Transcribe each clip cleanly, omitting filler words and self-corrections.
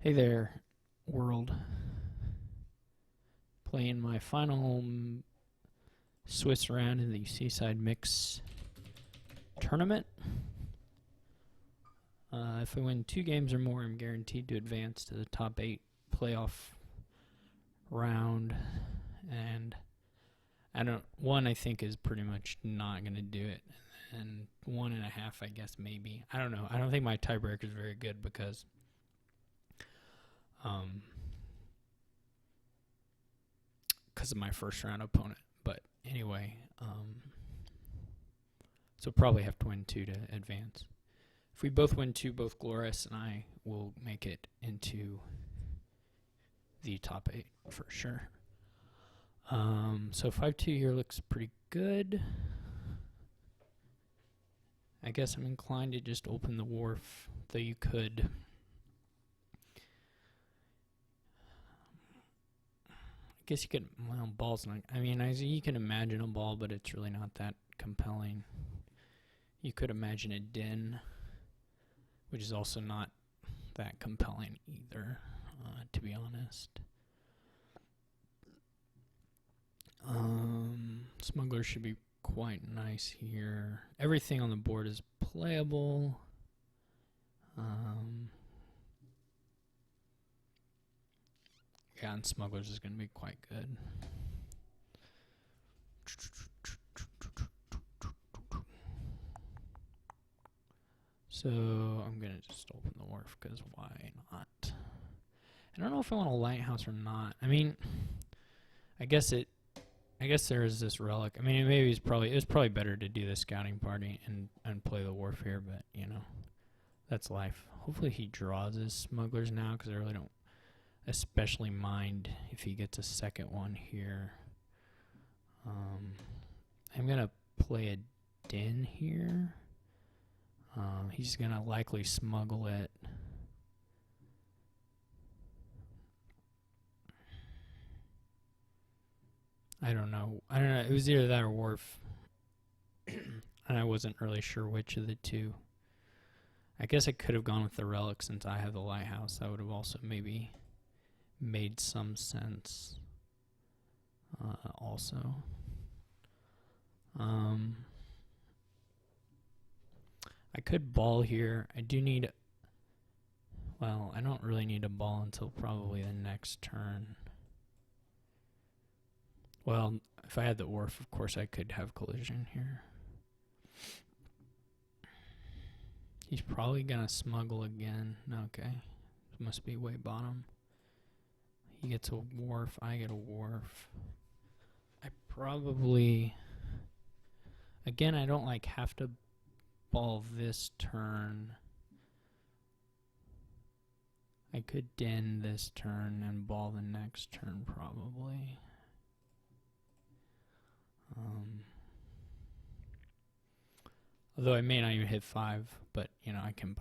Hey there, world. Playing my final Swiss round in the Seaside Mix tournament. If I win 2 games or more, I'm guaranteed to advance to the top 8 playoff round. And one I think is pretty much not going to do it. And 1.5, I guess, maybe. I don't know. I don't think my tiebreaker is very good because of my first round opponent. But anyway, so probably have to win 2 to advance. If we both win 2, both gloures and I will make it into the top 8 for sure. So 5-2 here looks pretty good. I guess I'm inclined to just open the wharf, though you could. I guess you could, well, ball's not, you can imagine a ball, but it's really not that compelling. You could imagine a din, which is also not that compelling either, to be honest. Smuggler should be quite nice here. Everything on the board is playable. Yeah, and Smugglers is going to be quite good. So I'm going to just open the wharf because why not? I don't know if I want a lighthouse or not. I guess there is this relic. Maybe it was probably better to do the scouting party and play the wharf here, but that's life. Hopefully he draws his smugglers now because I really don't especially mind if he gets a second one here. I'm gonna play a din here. He's gonna likely smuggle it. I don't know. It was either that or wharf. And I wasn't really sure which of the two. I guess I could have gone with the relic since I have the lighthouse. That would have also maybe made some sense. Also. I could ball here. I don't really need a ball until probably the next turn. Well, if I had the wharf, of course I could have collision here. He's probably going to smuggle again. Okay. Must be way bottom. He gets a wharf. I get a wharf. I probably... Again, I don't have to ball this turn. I could din this turn and ball the next turn probably. Although I may not even hit 5, but I can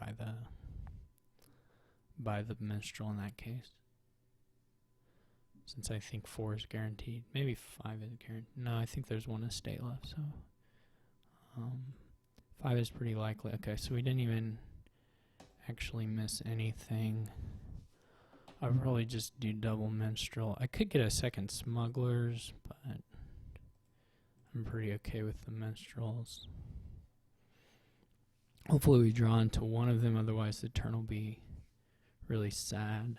buy the minstrel in that case. Since I think 4 is guaranteed. Maybe 5 is guaranteed. No, I think there's 1 estate left, so 5 is pretty likely. Okay, so we didn't even actually miss anything. I'll probably just do double minstrel. I could get a second smugglers, but I'm pretty okay with the minstrels. Hopefully we draw into one of them, otherwise the turn will be really sad.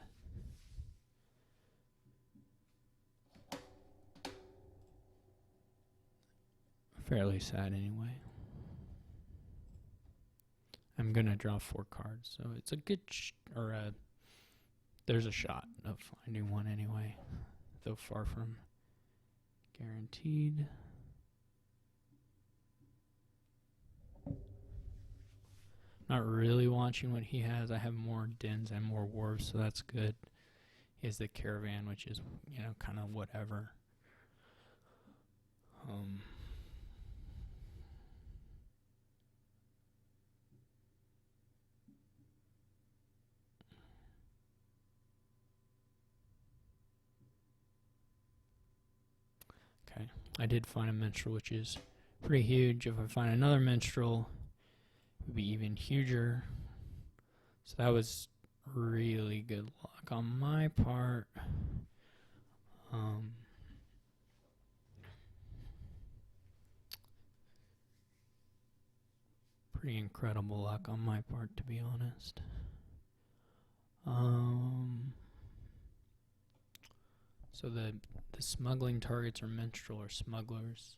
Fairly sad anyway. I'm gonna draw 4 cards, so it's a good there's a shot of finding one anyway, though far from guaranteed. Not really watching what he has. I have more dins and more wharves, so that's good. He has the caravan, which is, kind of whatever. Okay, I did find a minstrel, which is pretty huge. If I find another minstrel, it would be even huger. So that was really good luck on my part. Pretty incredible luck on my part, to be honest. So the smuggling targets are minstrel or smugglers.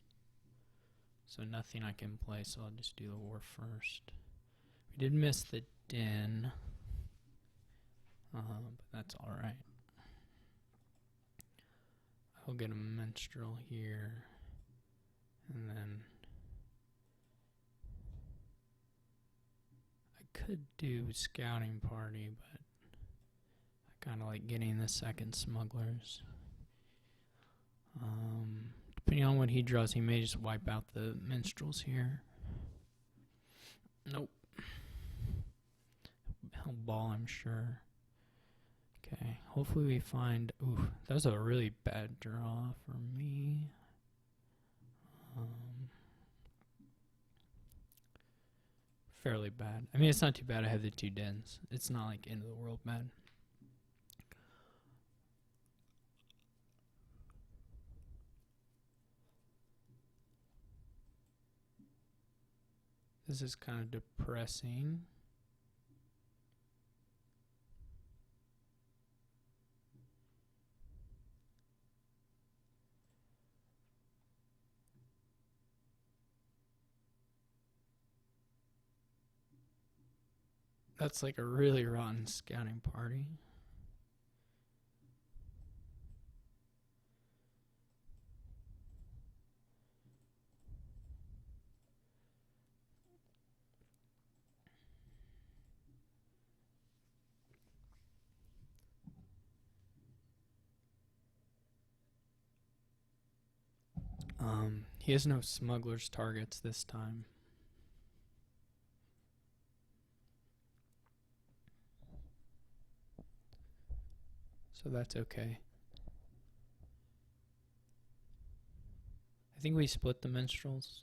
So nothing I can play, so I'll just do the war first. We did miss the den, but that's alright. I'll get a minstrel here, and then I could do scouting party, but I kind of like getting the second smugglers. Depending on what he draws, he may just wipe out the minstrels here. Nope. He'll ball, I'm sure. Okay, hopefully we find... Ooh, that was a really bad draw for me. Fairly bad. I mean, it's not too bad I have the 2 dens. It's not like end of the world bad. This is kind of depressing. That's like a really rotten scouting party. He has no smugglers targets this time. So that's okay. I think we split the minstrels.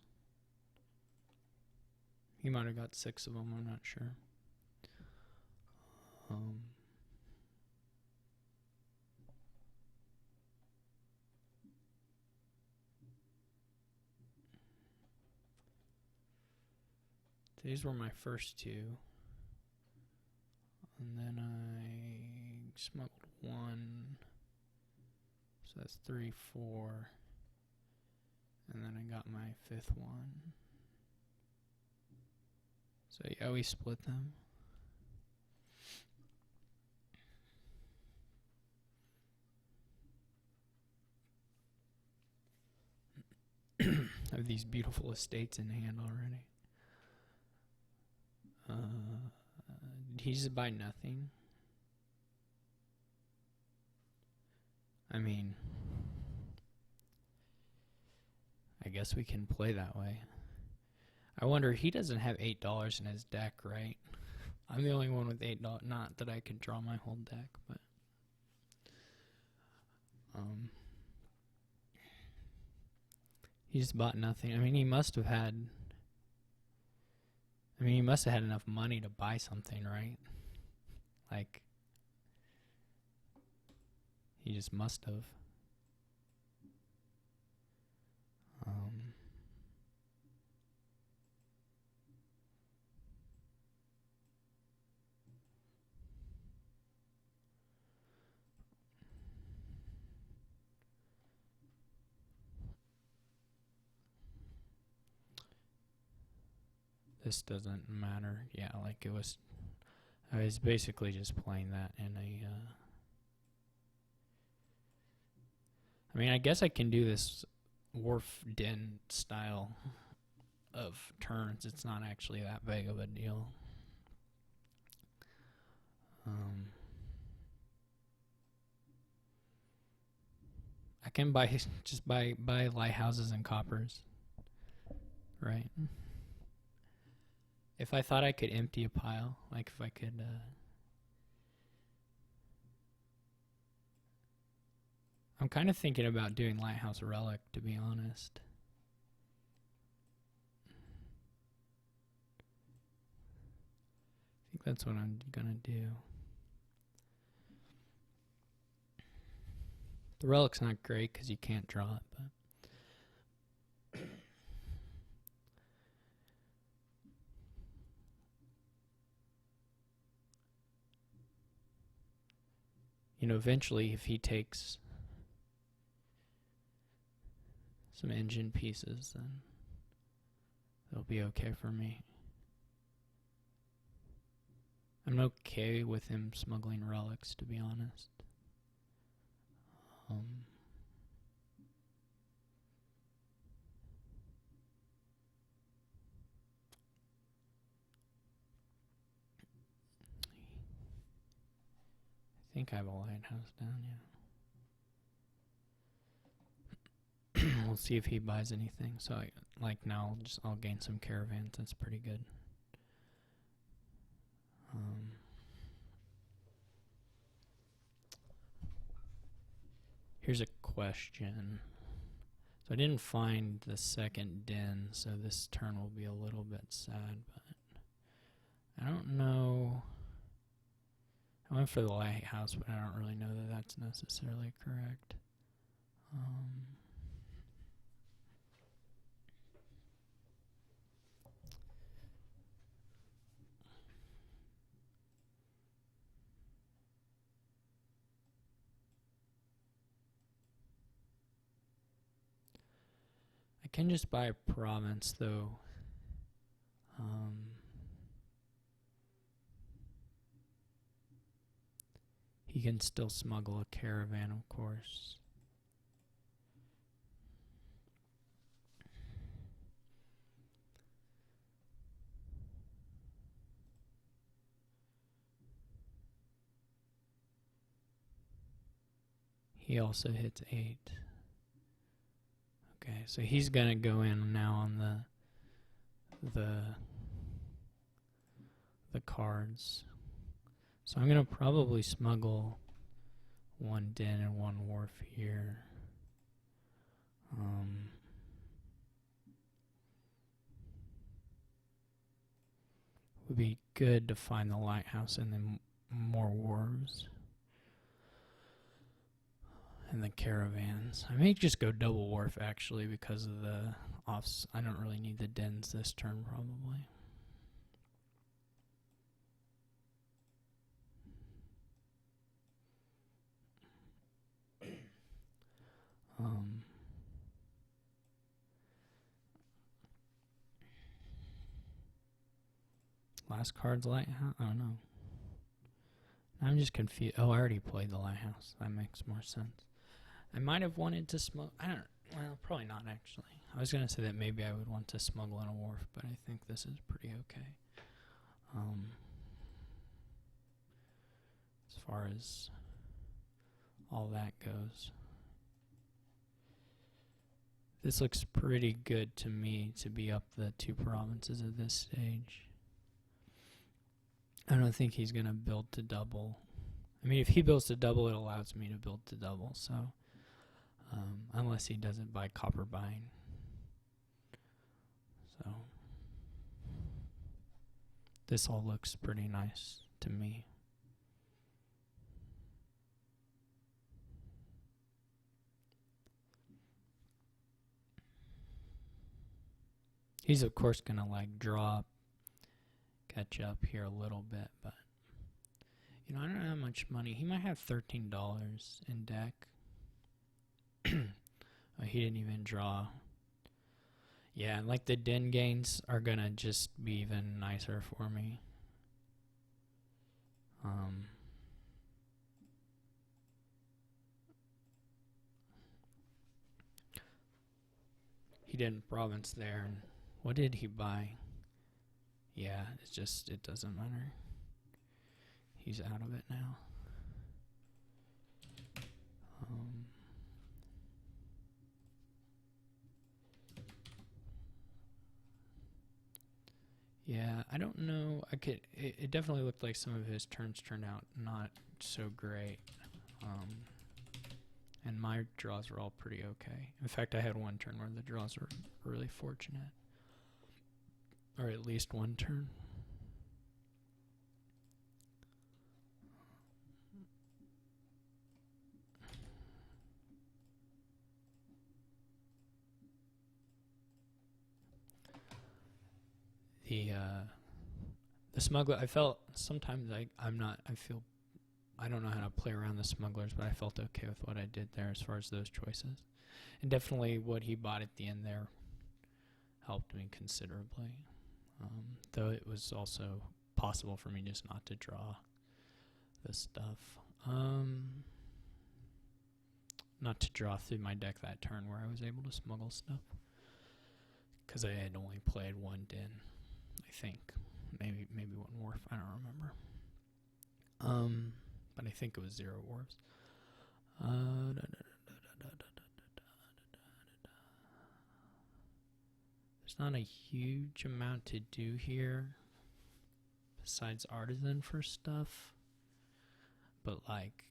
He might have got 6 of them, I'm not sure. These were my first 2. And then I smuggled 1. So that's 3, 4. And then I got my 5th one. So yeah, we split them. I have these beautiful estates in hand already. Did he just buy nothing? I mean, I guess we can play that way. I wonder, he doesn't have $8 in his deck, right? I'm the only one with $8. Not that I could draw my whole deck, but he just bought nothing. I mean, he must have had... I mean, he must have had enough money to buy something, right? Like, he just must have. This doesn't matter. Yeah, like it was... I was basically just playing that in a... I mean, I guess I can do this wharf den style of turns. It's not actually that big of a deal. I can just buy lighthouses and coppers, right? If I thought I could empty a pile, like if I could... I'm kind of thinking about doing Lighthouse Relic, to be honest. I think that's what I'm gonna do. The relic's not great because you can't draw it, but you know, eventually if he takes some engine pieces, then it'll be okay for me. I'm okay with him smuggling relics, to be honest. I think I have a lighthouse down, yeah. We'll see if he buys anything. So, now, I'll gain some caravans. That's pretty good. Here's a question. So I didn't find the second den, so this turn will be a little bit sad, but I don't know. I went for the lighthouse, but I don't really know that that's necessarily correct. I can just buy a province, though. He can still smuggle a caravan, of course. He also hits 8. Okay, so he's gonna go in now on the cards. So I'm gonna probably smuggle one den and one wharf here. Would be good to find the lighthouse and then more wharves and the caravans. I may just go double wharf actually because of the offs. I don't really need the dens this turn probably. Last card's lighthouse? I don't know. I'm just confused. Oh, I already played the lighthouse. That makes more sense. I might have wanted to smuggle. Well, probably not actually. I was going to say that maybe I would want to smuggle in a wharf, but I think this is pretty okay. As far as all that goes. This looks pretty good to me to be up the 2 provinces at this stage. I don't think he's going to build to double. I mean, if he builds to double, it allows me to build to double. So, unless he doesn't buy copper buying. So, this all looks pretty nice to me. He's, of course, going to, drop, catch up here a little bit, but, I don't know how much money. He might have $13 in deck. He didn't even draw. Yeah, the den gains are going to just be even nicer for me. He didn't province there, and what did he buy? Yeah, it doesn't matter. He's out of it now. Yeah, I don't know. It definitely looked like some of his turns turned out not so great. And my draws were all pretty okay. In fact, I had one turn where the draws were really fortunate. Or at least one turn. the smuggler. I felt sometimes I don't know how to play around the smugglers, but I felt okay with what I did there as far as those choices. And definitely what he bought at the end there helped me considerably. Though it was also possible for me just not to draw the stuff. Not to draw through my deck that turn where I was able to smuggle stuff. Because I had only played one din, I think. Maybe one wharf, I don't remember. But I think it was 0 wharfs. There's not a huge amount to do here besides artisan for stuff. But like,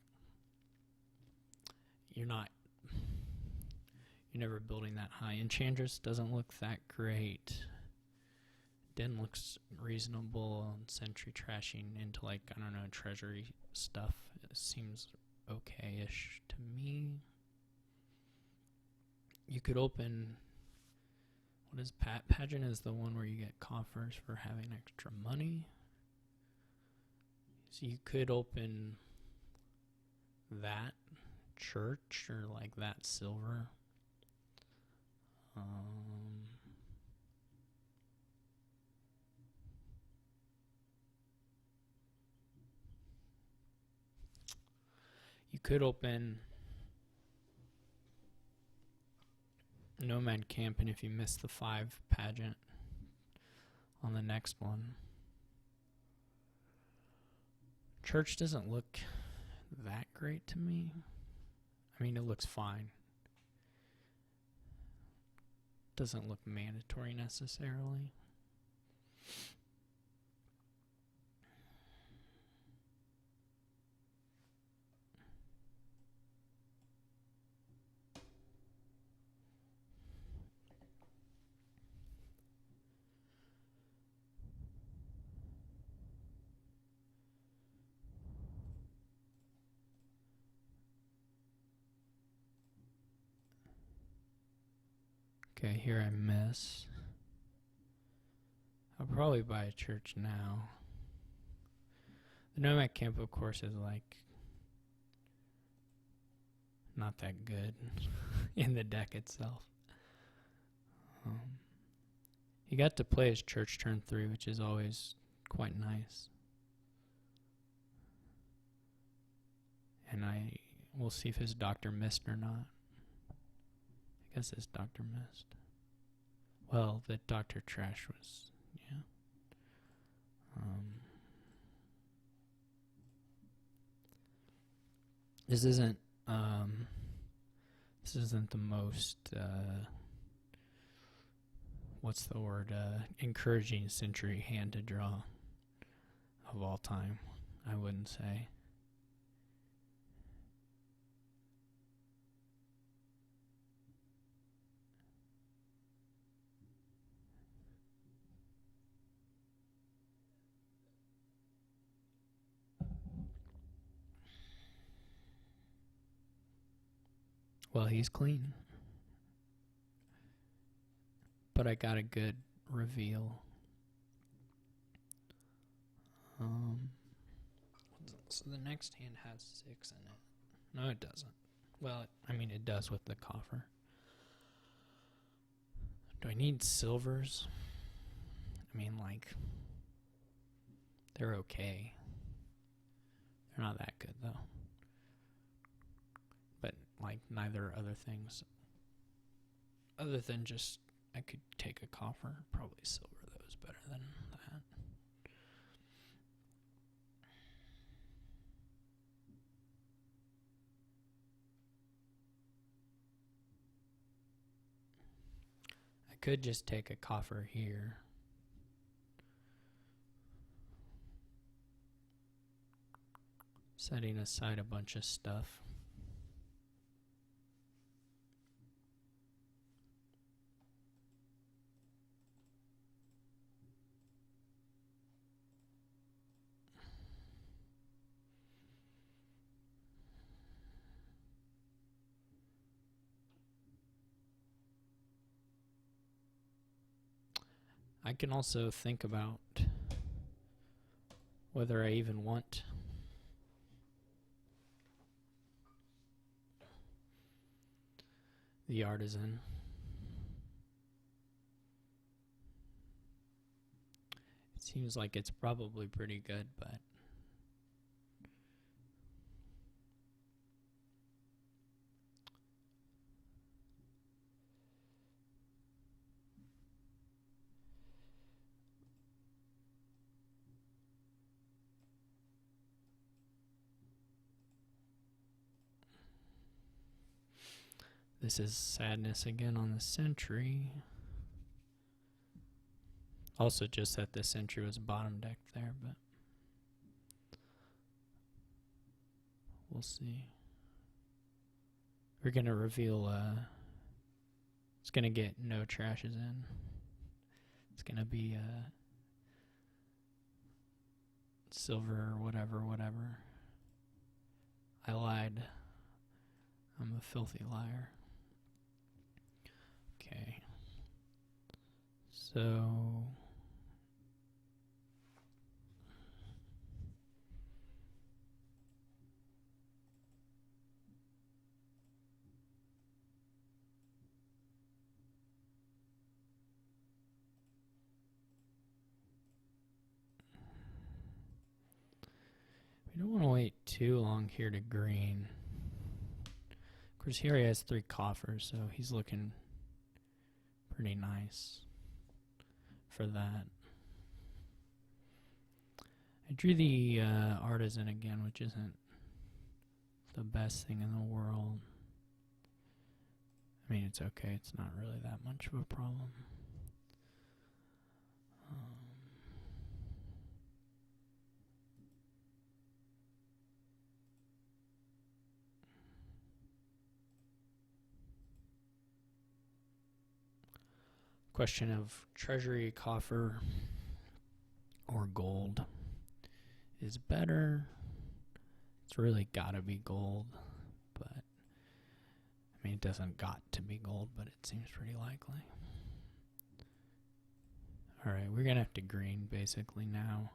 you're never building that high. Enchantress doesn't look that great. Den looks reasonable. And Sentry trashing into like, I don't know, treasury stuff. It seems okay-ish to me. You could open, what is pageant is the one where you get coffers for having extra money. So you could open that church or like that silver. You could open Nomad Camp, and if you miss the 5 pageant on the next one. Church doesn't look that great to me. I mean, it looks fine. Doesn't look mandatory necessarily. Okay, here I miss. I'll probably buy a church now. The Nomad Camp, of course, is like not that good in the deck itself. He got to play his church turn 3, which is always quite nice. And we'll see if his doctor missed or not. I guess his doctor missed. Well, the doctor trash was, yeah. This isn't the most what's the word, encouraging Sentry hand to draw of all time, I wouldn't say. Well, he's clean. But I got a good reveal. So the next hand has 6 in it. No, it doesn't. Well, I mean, it does with the coffer. Do I need silvers? I mean, like, they're okay. They're not that good, though. But, like, neither other things. Other than just, I could take a coffer. Probably silver, though, is better than that. I could just take a coffer here. Setting aside a bunch of stuff. I can also think about whether I even want the artisan. It seems like it's probably pretty good, but this is sadness again on the sentry. Also just that the sentry was bottom decked there, but we'll see. We're gonna reveal it's gonna get no trashes in. It's gonna be silver or whatever. I lied. I'm a filthy liar. Okay. So we don't want to wait too long here to green. Of course, here he has 3 coffers, so he's looking pretty nice for that. I drew the artisan again, which isn't the best thing in the world. I mean, it's okay. It's not really that much of a problem. Question of treasury, coffer, or gold is better. It's really gotta be gold, but I mean, it doesn't got to be gold, but it seems pretty likely. Alright, we're gonna have to green basically now.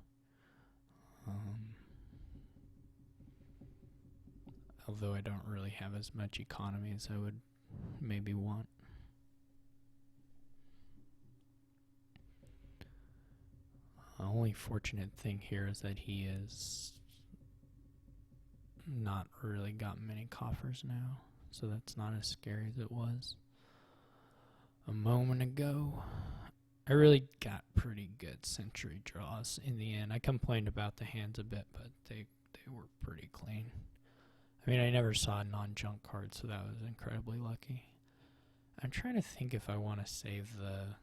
Although I don't really have as much economy as I would maybe want. The only fortunate thing here is that he is not really got many coffers now, so that's not as scary as it was a moment ago. I really got pretty good century draws in the end. I complained about the hands a bit, but they were pretty clean. I mean, I never saw a non-junk card, so that was incredibly lucky. I'm trying to think if I want to save the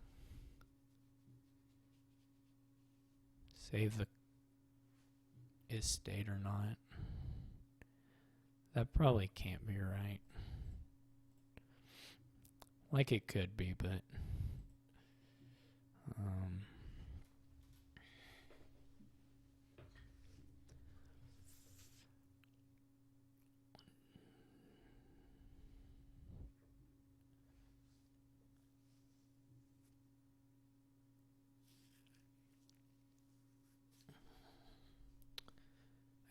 estate or not. That probably can't be right. Like it could be, but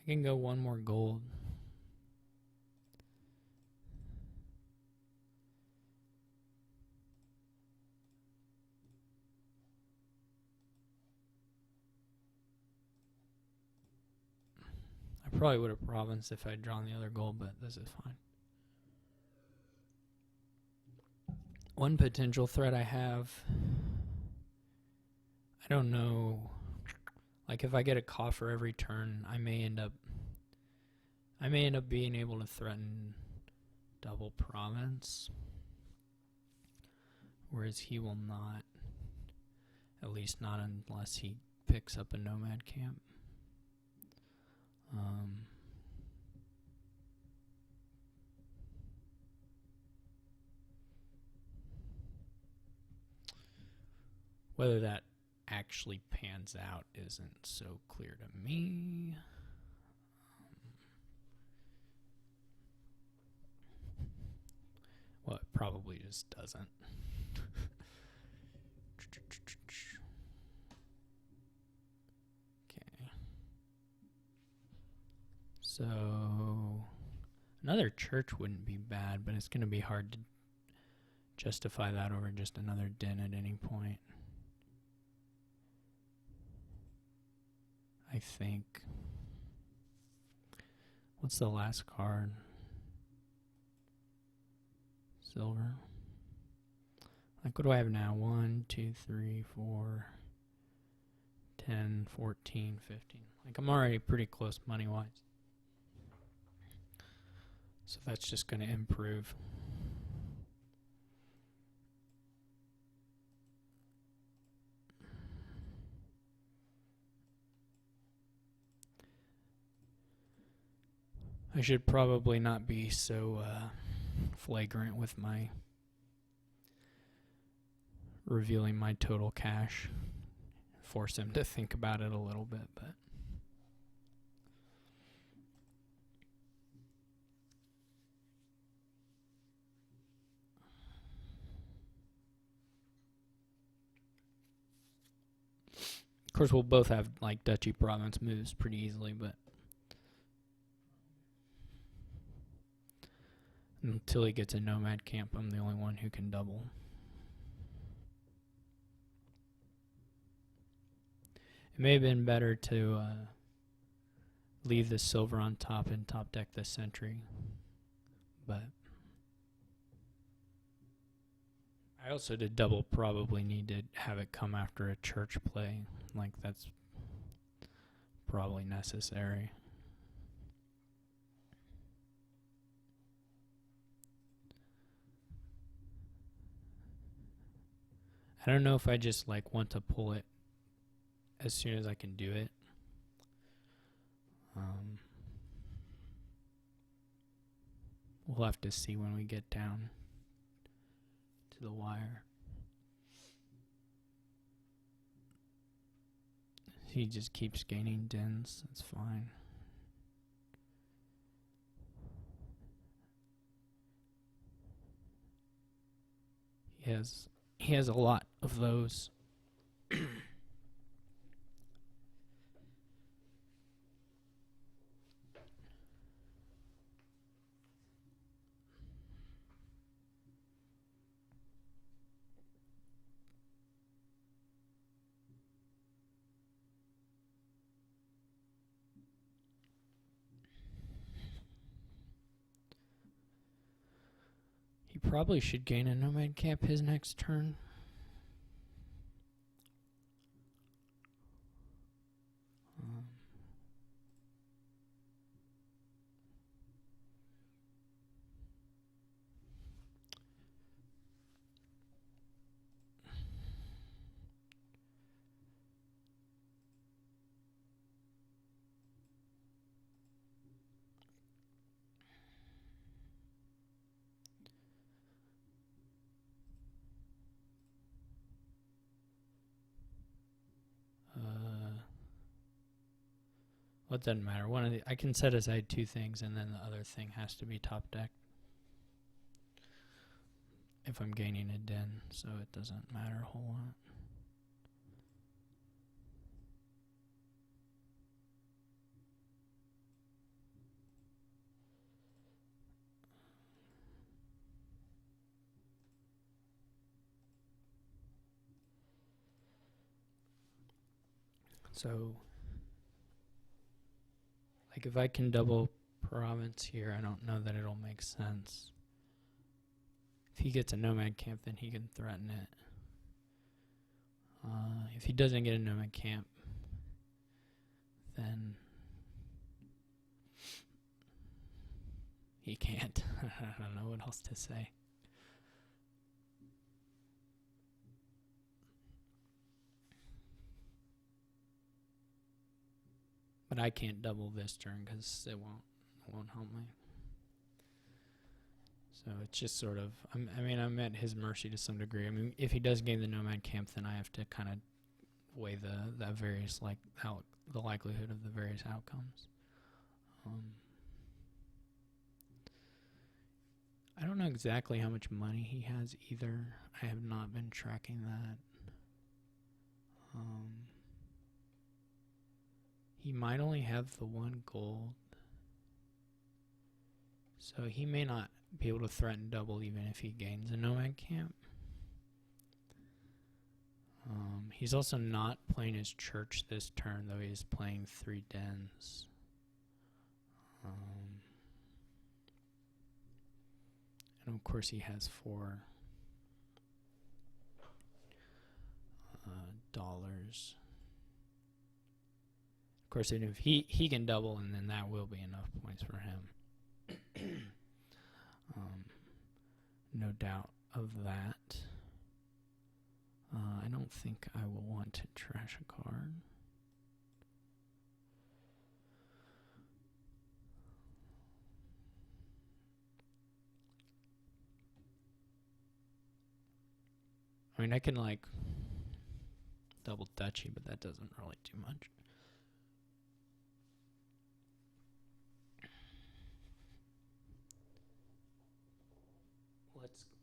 I can go one more gold. I probably would have provinced if I'd drawn the other gold, but this is fine. One potential threat I have, I don't know, like if I get a coffer every turn, I may end up being able to threaten double province, whereas he will not, at least not unless he picks up a nomad camp. Whether that actually pans out isn't so clear to me. Well, it probably just doesn't. So another church wouldn't be bad, but it's going to be hard to justify that over just another den at any point. I think. What's the last card? Silver. Like, what do I have now? 1, 2, 3, 4, 10, 14, 15. Like, I'm already pretty close money-wise. So that's just going to improve. I should probably not be so flagrant with my revealing my total cash. Force him to think about it a little bit, but of course we'll both have like Duchy Province moves pretty easily, but until he gets a nomad camp, I'm the only one who can double. It may have been better to leave the silver on top and top deck the sentry, but I also did double probably need to have it come after a church play. Like, that's probably necessary. I don't know if I just like want to pull it as soon as I can do it. We'll have to see when we get down to the wire. He just keeps gaining dens. That's fine. He has a lot of those. He probably should gain a nomad camp his next turn. Well, it doesn't matter. I can set aside two things, and then the other thing has to be top decked if I'm gaining a den, so it doesn't matter a whole lot. So, like, if I can double province here, I don't know that it'll make sense. If he gets a nomad camp, then he can threaten it. If he doesn't get a nomad camp, then he can't. I don't know what else to say. But I can't double this turn because it won't help me. So it's just sort of, I'm at his mercy to some degree. I mean, if he does gain the nomad camp, then I have to kind of weigh the various, like, the likelihood of the various outcomes. I don't know exactly how much money he has either. I have not been tracking that. He might only have the 1 gold. So he may not be able to threaten double even if he gains a nomad camp. He's also not playing his church this turn, though he is playing 3 dens. And of course he has 4 dollars. Of course, if he can double, and then that will be enough points for him. No doubt of that. I don't think I will want to trash a card. I mean, I can like double Dutchy, but that doesn't really do much.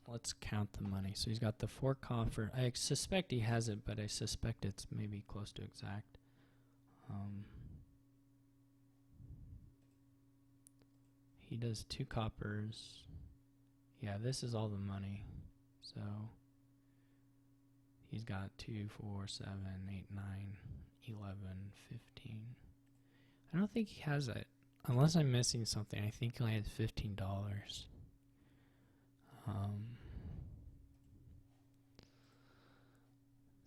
Let's count the money. So he's got the 4 coffer. I suspect he has it, but I suspect it's maybe close to exact. He does 2 coppers. Yeah, this is all the money. So he's got 2, 4, 7, 8, 9, 11, 15. I don't think he has it. Unless I'm missing something, I think he only has $15.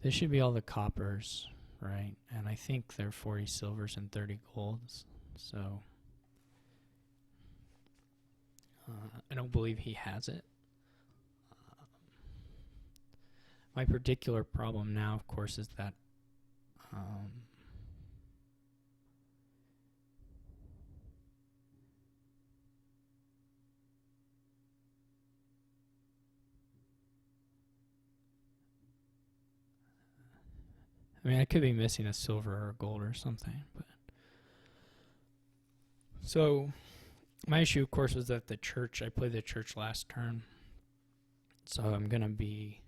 This should be all the coppers, right? And I think they're 40 silvers and 30 golds. So I don't believe he has it. My particular problem now, of course, is that I mean, I could be missing a silver or a gold or something, but so my issue, of course, was that the church. I played the church last turn, so I'm gonna be.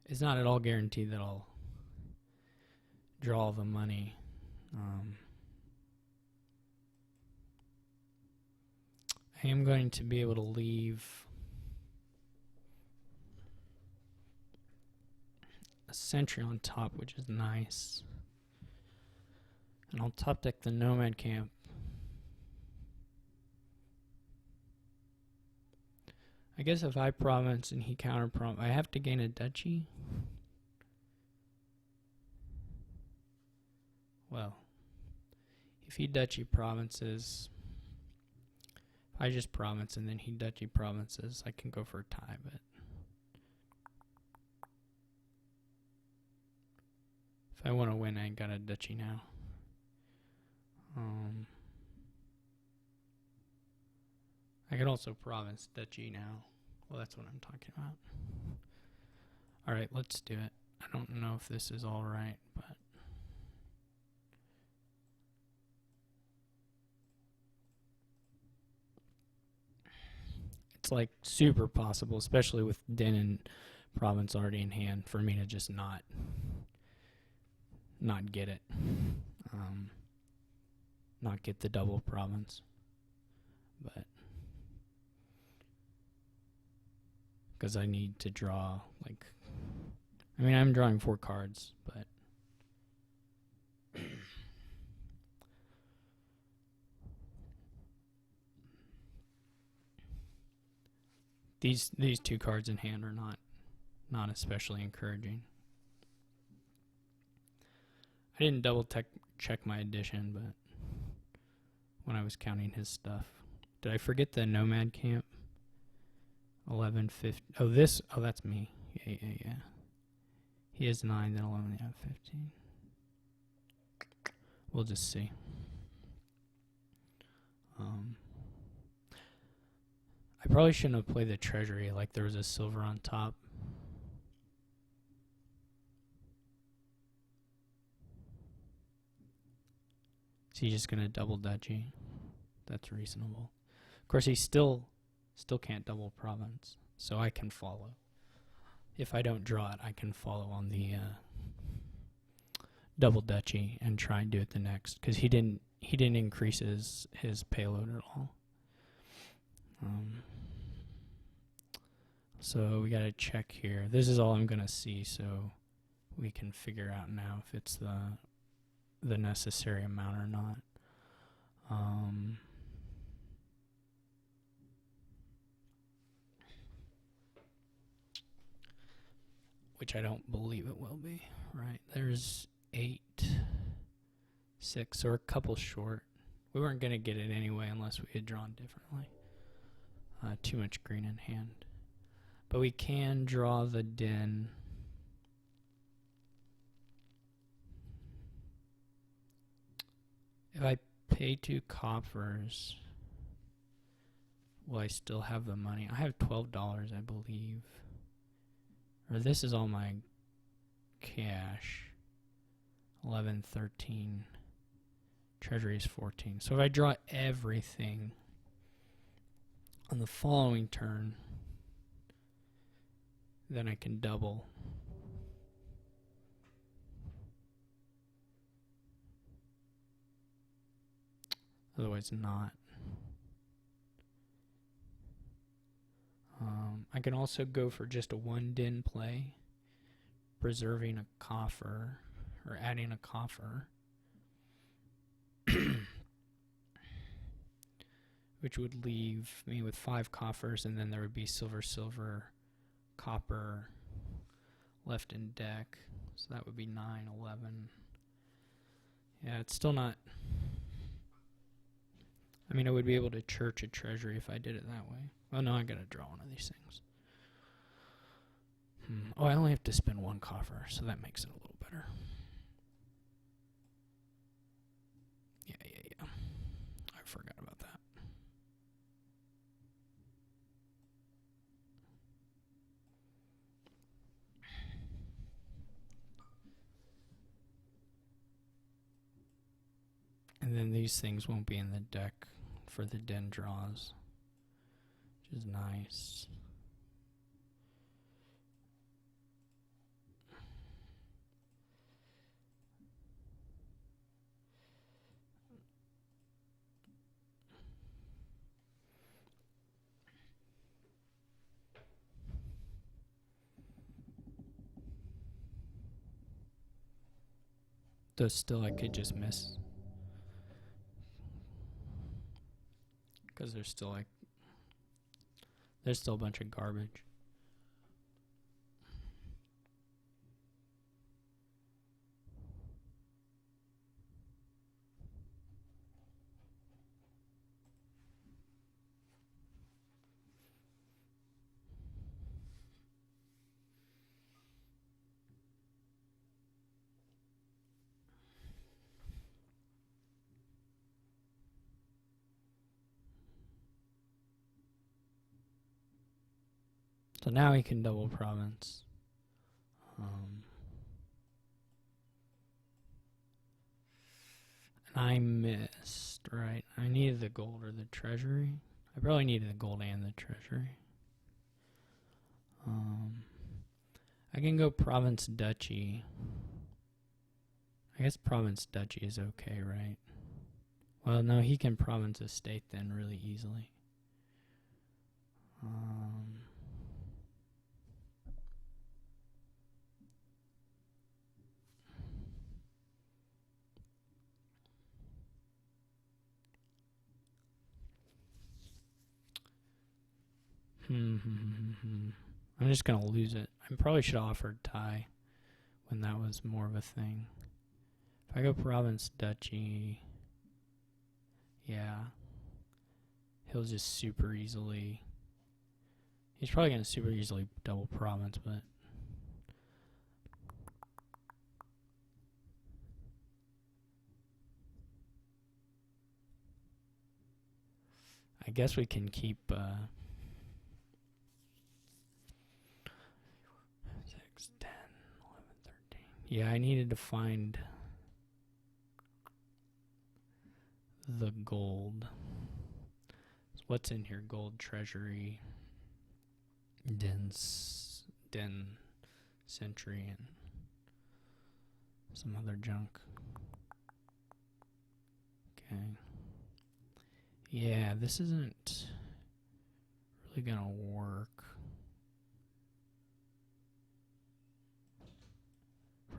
It's not at all guaranteed that I'll draw the money. I am going to be able to leave a sentry on top, which is nice. And I'll top deck the nomad camp. I guess if I province and he counter province, I have to gain a duchy. Well, if he duchy provinces, if I just province and then he duchy provinces, I can go for a tie, but if I want to win, I ain't got a duchy now. I could also province duchy now. Well, that's what I'm talking about. Alright, let's do it. I don't know if this is alright, but it's like super possible, especially with Den and province already in hand, for me to just not get it. Not get the double province. But because I need to draw, like, I mean, I'm drawing 4 cards, but these 2 cards in hand are not especially encouraging. I didn't double check my addition, but when I was counting his stuff, did I forget the nomad camp? 11, 15. Oh, that's me. Yeah. He has 9, then 11, yeah, 15. We'll just see. I probably shouldn't have played the treasury, like there was a silver on top. Is he just going to double duchy? That's reasonable. Of course, he still can't double province, so I can follow. If I don't draw it, I can follow on the double duchy and try and do it the next, because he didn't increase his payload at all. So we gotta check here. This is all I'm gonna see, so we can figure out now if it's the necessary amount or not. Which I don't believe it will be. Right, there's 8, 6, or a couple short. We weren't gonna get it anyway unless we had drawn differently. Too much green in hand. But we can draw the den. If I pay 2 coppers, will I still have the money? I have $12, I believe. Or this is all my cash. 11, 13. Treasury is 14. So if I draw everything on the following turn, then I can double. Otherwise not. I can also go for just a 1 den play, preserving a coffer, or adding a coffer, which would leave me with 5 coffers, and then there would be silver, silver, copper left in deck. So that would be 9, 11. Yeah, it's still not... I mean, I would be able to church a treasury if I did it that way. Oh, no, I gotta draw one of these things. Oh, I only have to spend 1 coffer, so that makes it a little better. Yeah. I forgot about that. And then these things won't be in the deck for the den draws, which is nice. Though still I could just miss. Because there's still a bunch of garbage. So now he can double province. And I missed, right? I needed the gold or the treasury. I probably needed the gold and the treasury. I can go province duchy. I guess province duchy is okay, right? Well, no, he can province estate then really easily. I'm just gonna lose it. I probably should have offered tie when that was more of a thing. If I go province duchy, yeah, he'll just super easily. He's probably gonna super easily double province, but I guess we can keep 6, 10, 11, 13. Yeah, I needed to find the gold. So what's in here? Gold treasury, den century, and some other junk. Okay. Yeah, this isn't probably gonna work.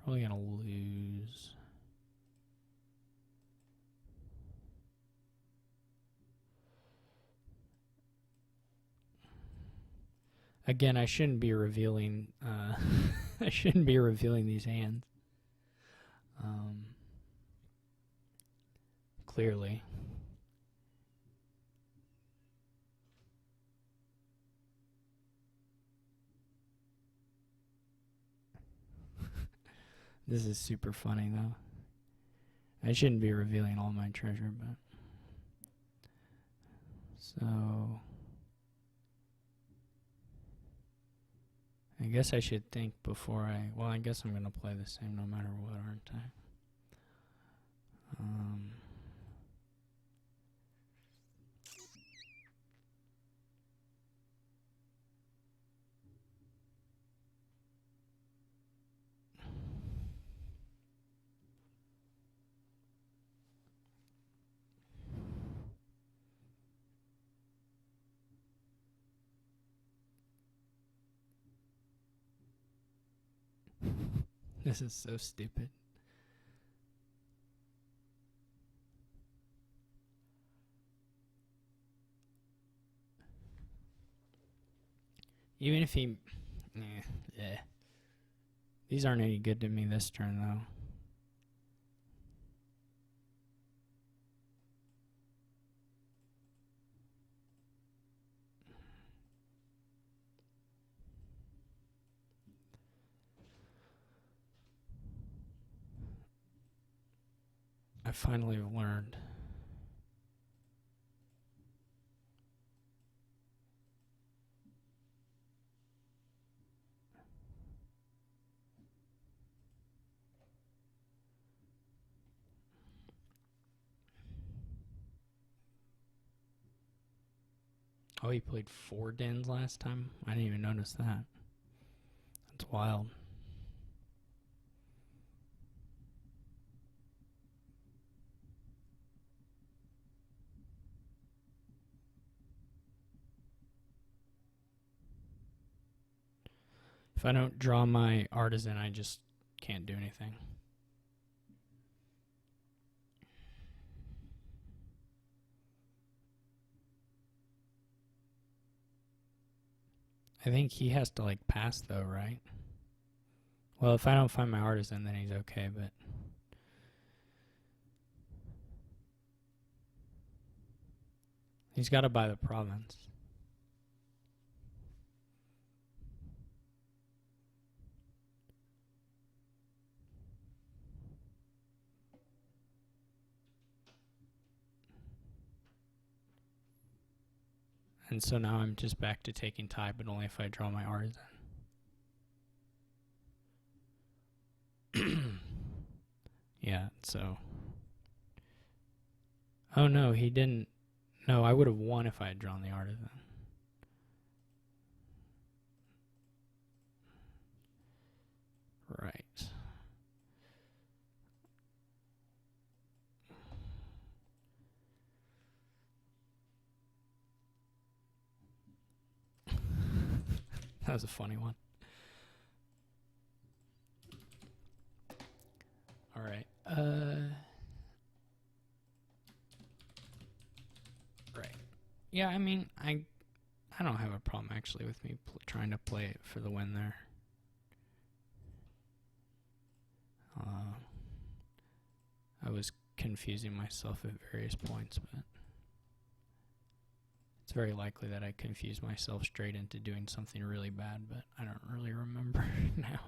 Probably gonna lose. Again, I shouldn't be revealing. I shouldn't be revealing these hands. Clearly. This is super funny, though. I shouldn't be revealing all my treasure, but... So... I guess I should think before I... Well, I guess I'm going to play the same no matter what, aren't I? This is so stupid. Even if he... yeah. These aren't any good to me this turn, though. I finally have learned. Oh, he played 4 dens last time? I didn't even notice that. That's wild. If I don't draw my artisan, I just can't do anything. I think he has to, like, pass, though, right? Well, if I don't find my artisan, then he's okay, but... He's got to buy the province. And so now I'm just back to taking tie, but only if I draw my artisan. Yeah, so... Oh, no, he didn't... No, I would have won if I had drawn the artisan. Right. That was a funny one. All right. Right. Yeah, I mean, I don't have a problem actually with me trying to play it for the win there. I was confusing myself at various points, but it's very likely that I confused myself straight into doing something really bad, but I don't really remember now.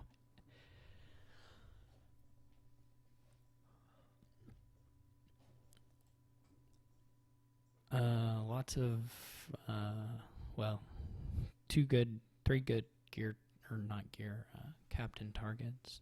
Lots of, well, 3 good gear, or not gear, captain targets.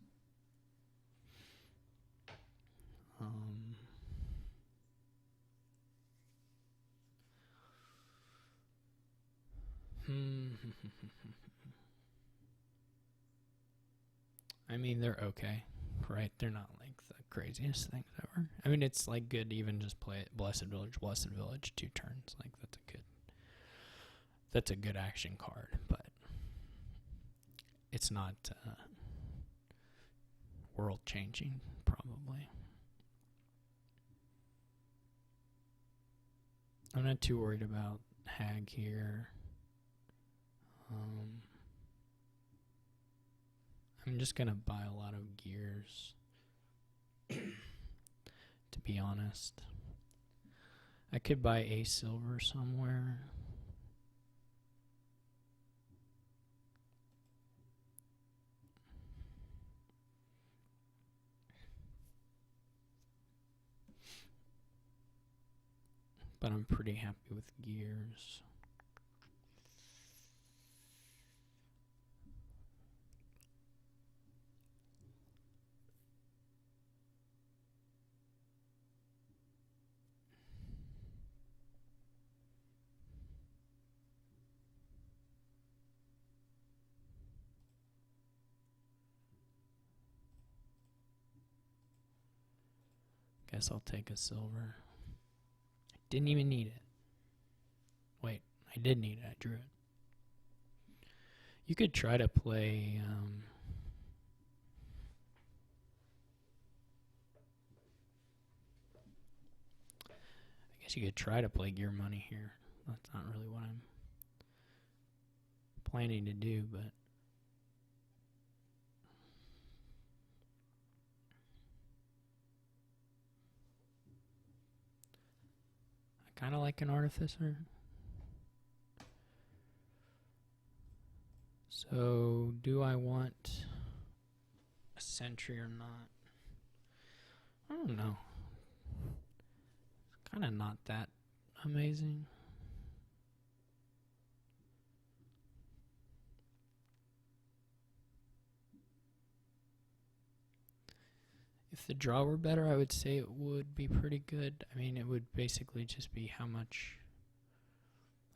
I mean, they're okay, right? They're not like the craziest things ever. I mean, it's like good to even just play it Blessed Village, 2 turns. Like, that's a good. that's a good action card, but it's not world changing, probably. I'm not too worried about Hag here. I'm just gonna buy a lot of gears, to be honest. I could buy a silver somewhere. But I'm pretty happy with gears. Guess I'll take a silver. Didn't even need it. Wait, I did need it. I drew it. You could try to play... I guess you could try to play gear money here. That's not really what I'm planning to do, but... I kind of like an artificer. So, do I want a sentry or not? I don't know. It's kind of not that amazing. If the draw were better, I would say it would be pretty good. I mean, it would basically just be how much...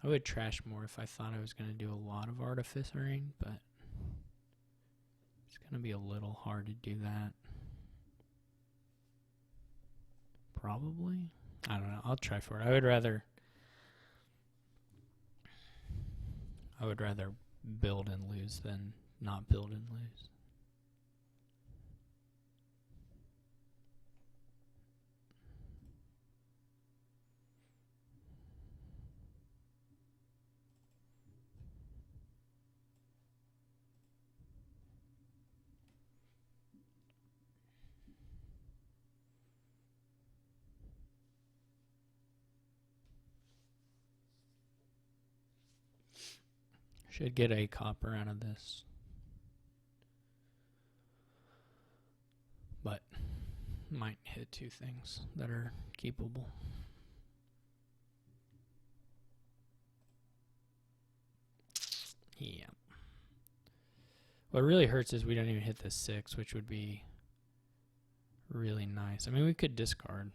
I would trash more if I thought I was going to do a lot of artificering, but it's going to be a little hard to do that. Probably. I don't know. I'll try for it. I would rather build and lose than not build and lose. Should get a copper out of this. But might hit two things that are keepable. Yeah. What really hurts is we don't even hit the 6, which would be really nice. I mean, we could discard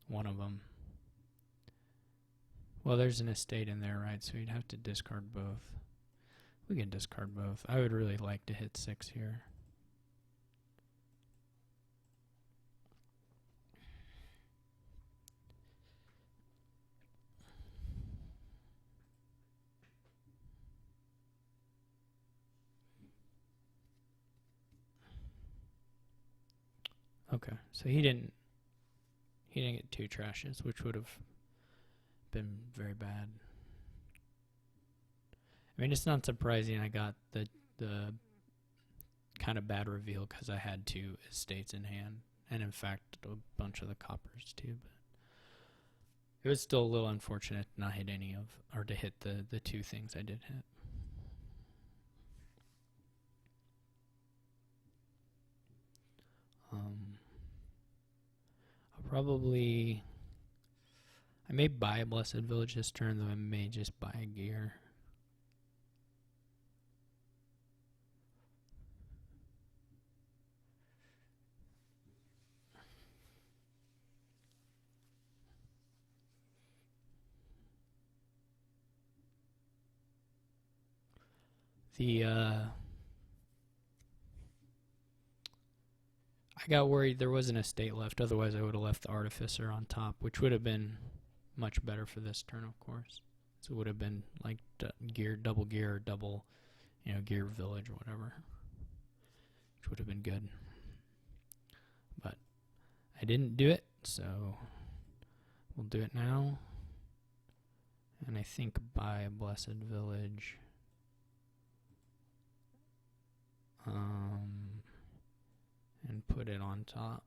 one of them. Well, there's an estate in there, right? So we'd have to discard both. We can discard both. I would really like to hit 6 here. Okay, so he didn't get 2 trashes, which would have been very bad. I mean, it's not surprising I got the kind of bad reveal because I had 2 estates in hand, and in fact a bunch of the coppers too. But it was still a little unfortunate to not hit any of, or to hit the 2 things I did hit. I may buy a Blessed Village this turn, though I may just buy a gear. I got worried there was an estate left, otherwise I would have left the Artificer on top, which would have been much better for this turn, of course. So it would have been like double gear, or double, gear village or whatever, which would have been good. But I didn't do it, so we'll do it now. And I think buy a blessed village. And put it on top.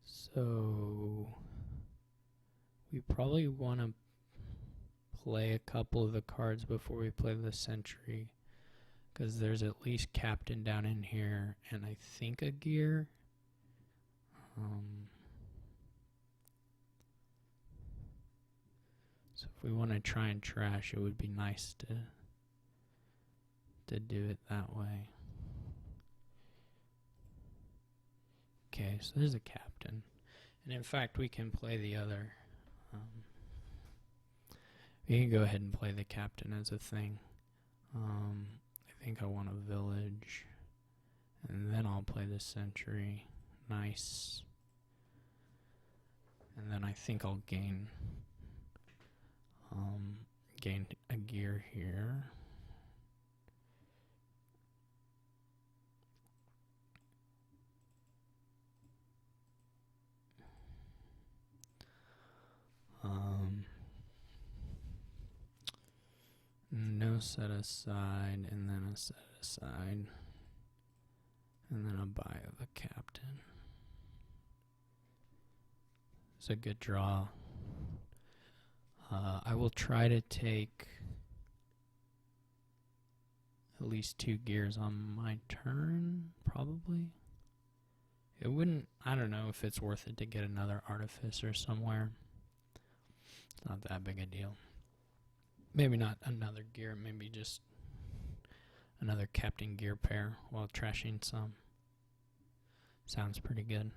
So we probably want to play a couple of the cards before we play the sentry, because there's at least captain down in here, and I think a gear. So if we want to try and trash, it would be nice to do it that way. Okay, so there's a captain. And in fact, we can play the other. We can go ahead and play the captain as a thing. I think I want a village. And then I'll play the sentry. Nice. And then I think I'll gain a gear here. No set aside, and then a set aside, and then a buy of a captain. It's a good draw. I will try to take at least 2 gears on my turn, probably. It wouldn't, I don't know if it's worth it to get another artificer somewhere. It's not that big a deal. Maybe not another gear, maybe just another captain gear pair while trashing some. Sounds pretty good.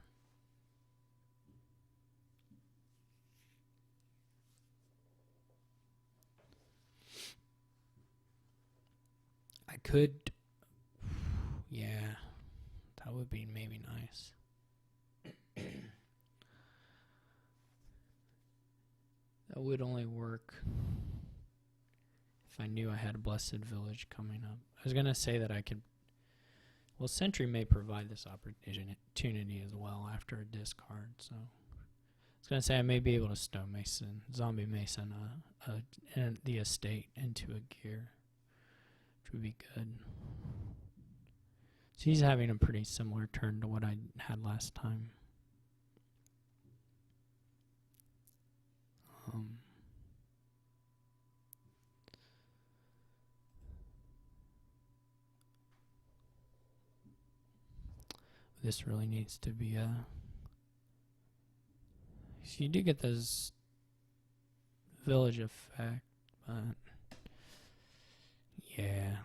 I could, yeah, that would be maybe nice. That would only work if I knew I had a blessed village coming up. I was going to say that I could, well, sentry may provide this opportunity as well after a discard, so I was going to say I may be able to stone mason, zombie mason the estate into a gear, which would be good. So he's having a pretty similar turn to what I had last time. This really needs to be a... So you do get this village effect, but yeah.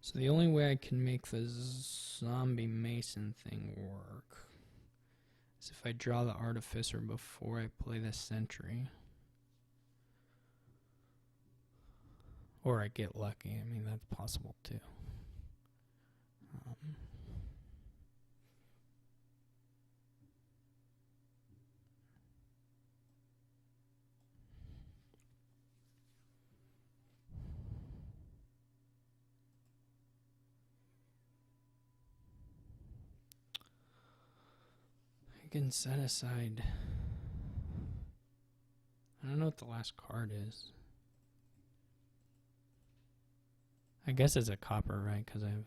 So the only way I can make the zombie mason thing work is if I draw the artificer before I play the sentry. Or I get lucky. I mean, that's possible too. I can set aside... I don't know what the last card is. I guess it's a copper, right? Because I've...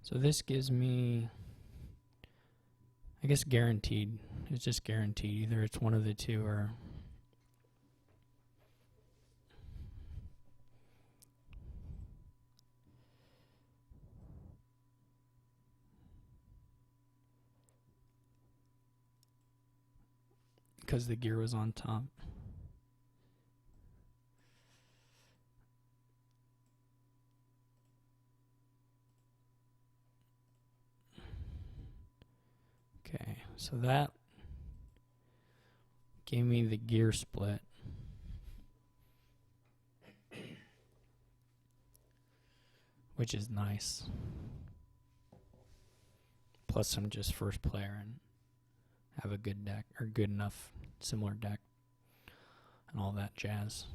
So this gives me, I guess, guaranteed. It's just guaranteed. Either it's one of the two or... because the gear was on top. Okay, so that gave me the gear split. Which is nice. Plus I'm just first player and have a good deck, or good enough similar deck and all that jazz.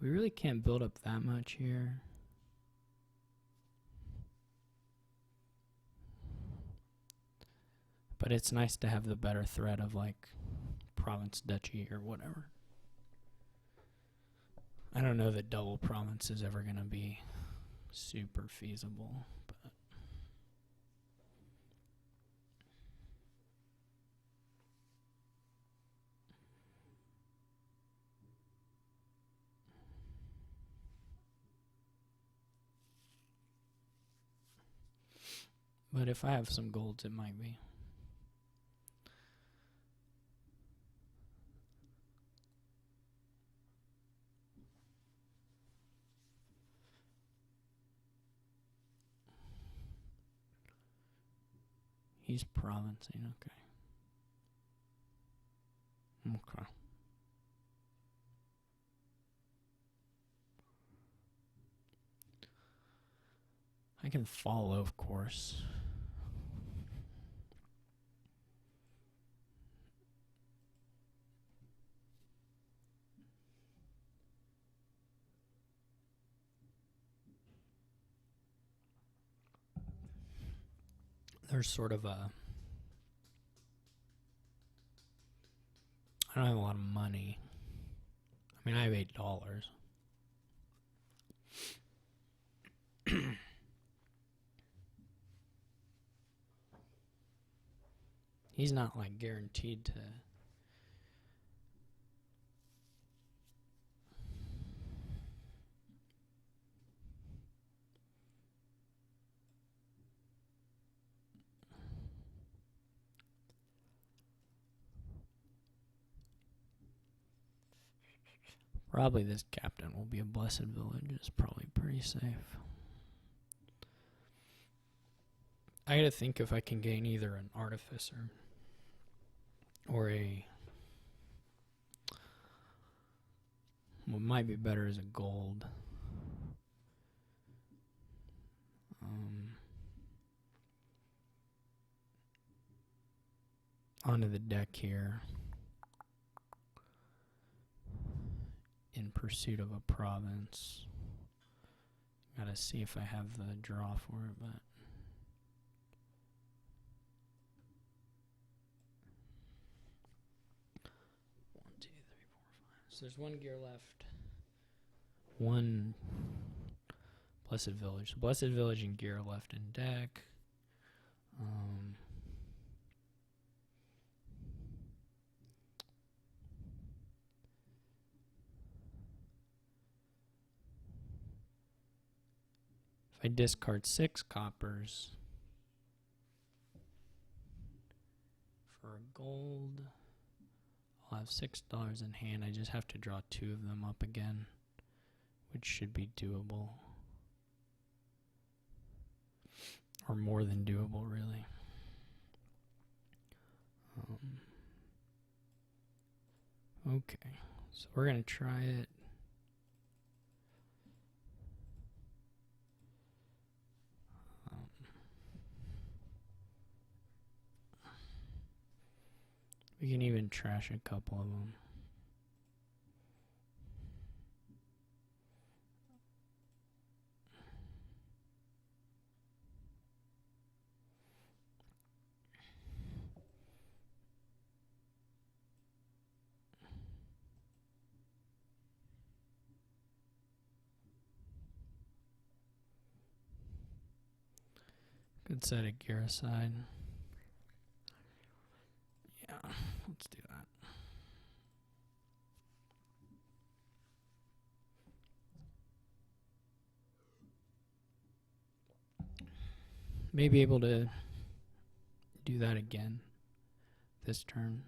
We really can't build up that much here. But it's nice to have the better threat of like province duchy or whatever. I don't know that double province is ever going to be super feasible, but if I have some golds, it might be. He's provincing, okay. Okay. I can follow, of course. There's sort of a... I don't have a lot of money. I mean, I have $8. He's not like guaranteed to... Probably this captain will be a blessed village. It's probably pretty safe. I gotta think if I can gain either an artificer or a... What might be better is a gold. Onto the deck here. In pursuit of a province. Gotta see if I have the draw for it, but... 1, 2, 3, 4, 5. So there's one gear left. One Blessed Village. Blessed Village and gear left in deck. If I discard 6 coppers for a gold, I'll have $6 in hand. I just have to draw 2 of them up again, which should be doable. Or more than doable, really. Okay, so we're going to try it. We can even trash a couple of them. Could set a gear aside. Yeah, let's do that. Maybe able to do that again this turn.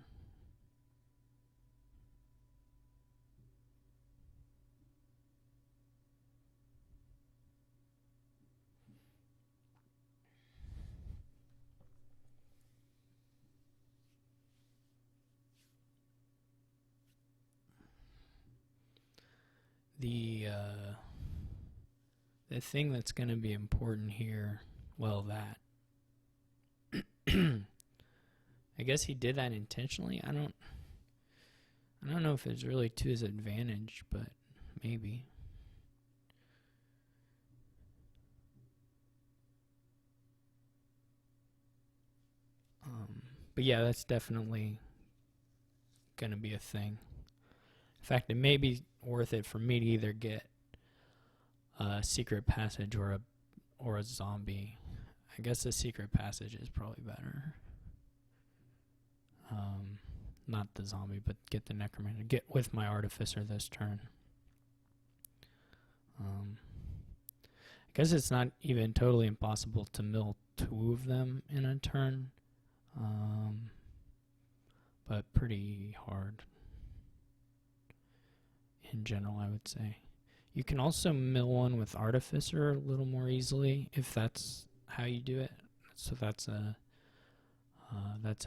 The thing that's going to be important here, well, that I guess he did that intentionally. I don't know if it's really to his advantage, but maybe. But yeah, that's definitely gonna be a thing. In fact, it may be worth it for me to either get a secret passage or a zombie. I guess a secret passage is probably better. Not the zombie, but get the necromancer. Get with my artificer this turn. I guess it's not even totally impossible to mill 2 of them in a turn. But pretty hard in general, I would say. You can also mill one with artificer a little more easily if that's how you do it. So that's a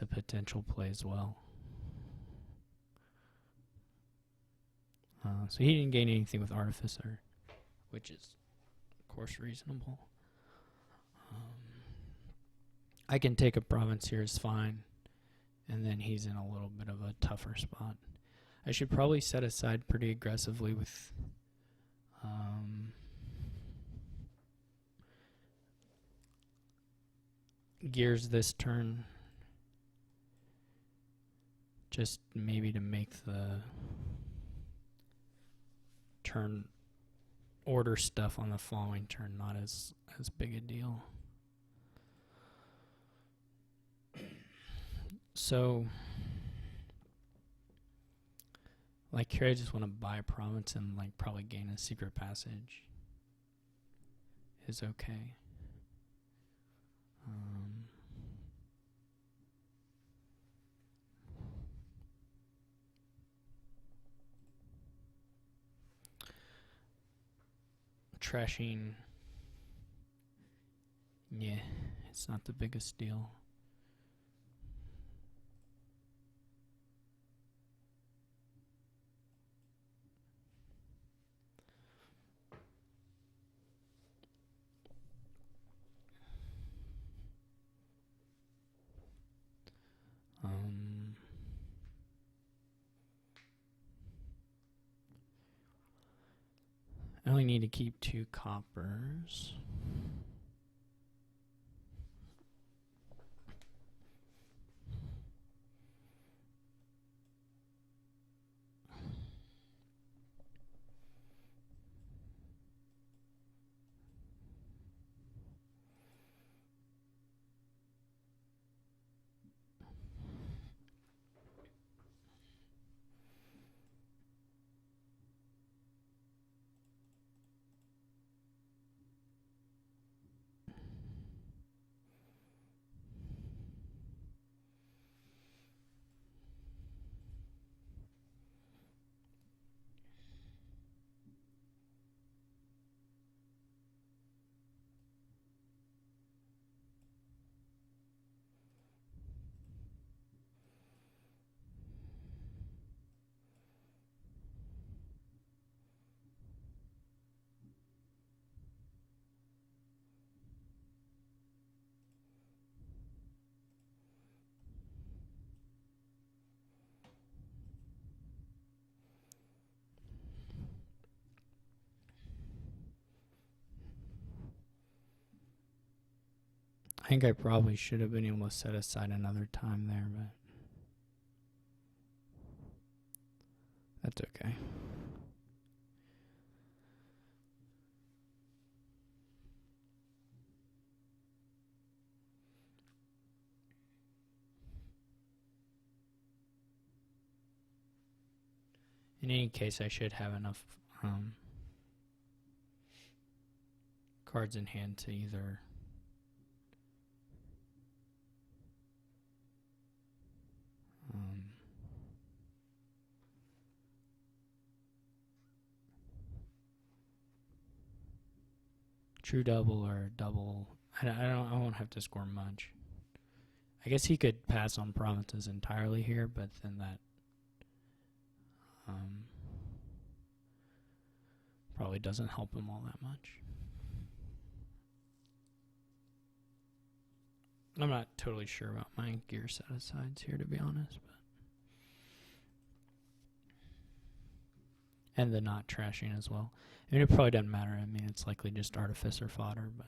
potential play as well. So he didn't gain anything with artificer, which is of course reasonable. I can take a province here is fine, and then he's in a little bit of a tougher spot. I should probably set aside pretty aggressively with gears this turn, just maybe to make the turn order stuff on the following turn not as big a deal. So like here I just want to buy a province and like probably gain a secret passage is okay. Trashing, yeah, it's not the biggest deal. I only need to keep 2 coppers. I think I probably should have been able to set aside another time there, but that's okay. In any case, I should have enough cards in hand to either true double or double. I won't have to score much. I guess he could pass on provinces entirely here, but then that probably doesn't help him all that much. I'm not totally sure about my gear set-asides here, to be honest. But and the not trashing as well. I mean, it probably doesn't matter. I mean, it's likely just artificer fodder, but...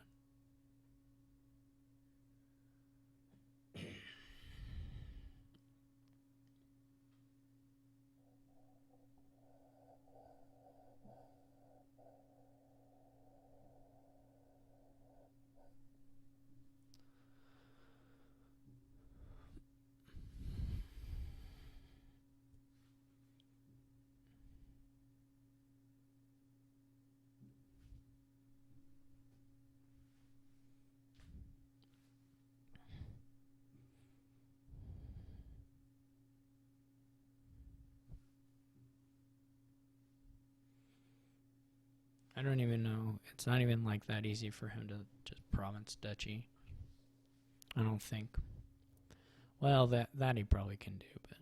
I don't even know. It's not even like that easy for him to just province duchy. I don't think. Well, that he probably can do, but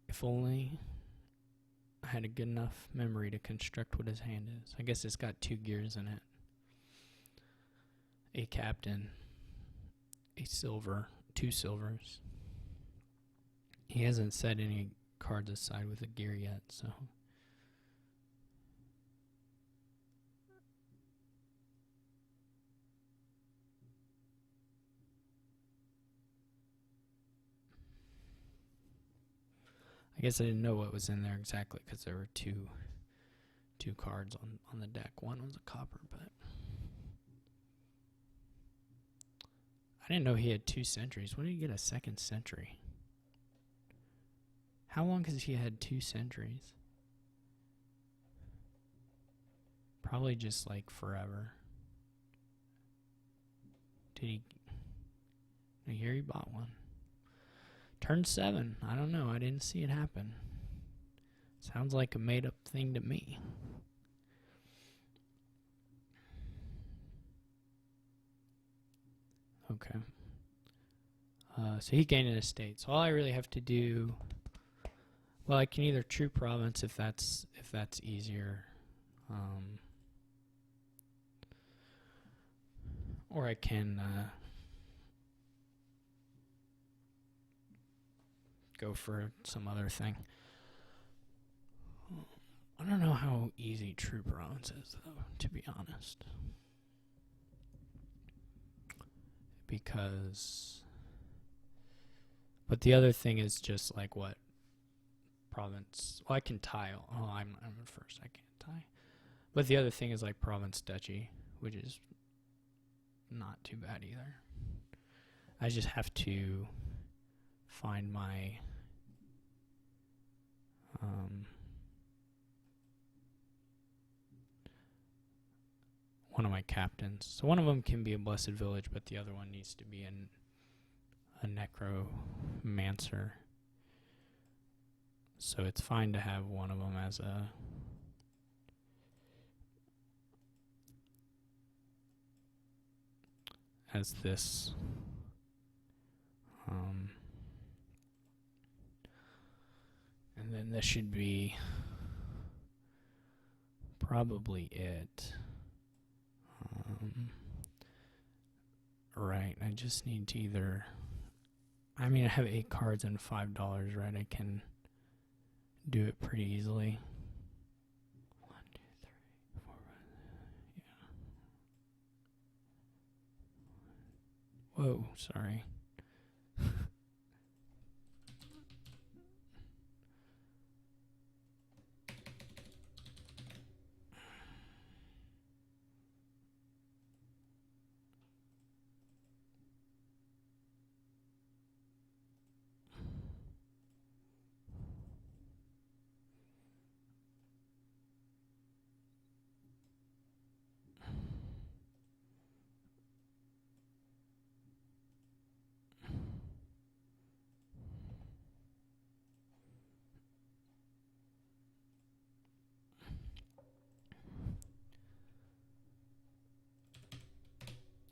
if only I had a good enough memory to construct what his hand is. I guess it's got 2 gears in it. A captain, a silver, 2 silvers. He hasn't set any cards aside with a gear yet, so... I guess I didn't know what was in there exactly because there were two cards on the deck. One was a copper, but I didn't know he had 2 centuries. When did he get a 2nd century? How long has he had 2 centuries? Probably just like forever. Did he? I hear he bought one. Turn 7. I don't know. I didn't see it happen. Sounds like a made-up thing to me. Okay. So he gained an estate. So all I really have to do... Well, I can either true province if that's easier. Or I can... go for some other thing. I don't know how easy true province is, though, to be honest. Because... But the other thing is just like what province... Well, I can tile. Oh, I'm at first. I can't tie. But the other thing is like province duchy, which is not too bad either. I just have to find my... one of my captains. So one of them can be a Blessed Village, but the other one needs to be a Necromancer. So it's fine to have one of them as this. And then this should be probably it. Right, I just need to either... I mean, I have 8 cards and $5, right? I can do it pretty easily. 1, 2, 3, 4, 5, yeah. Whoa, sorry.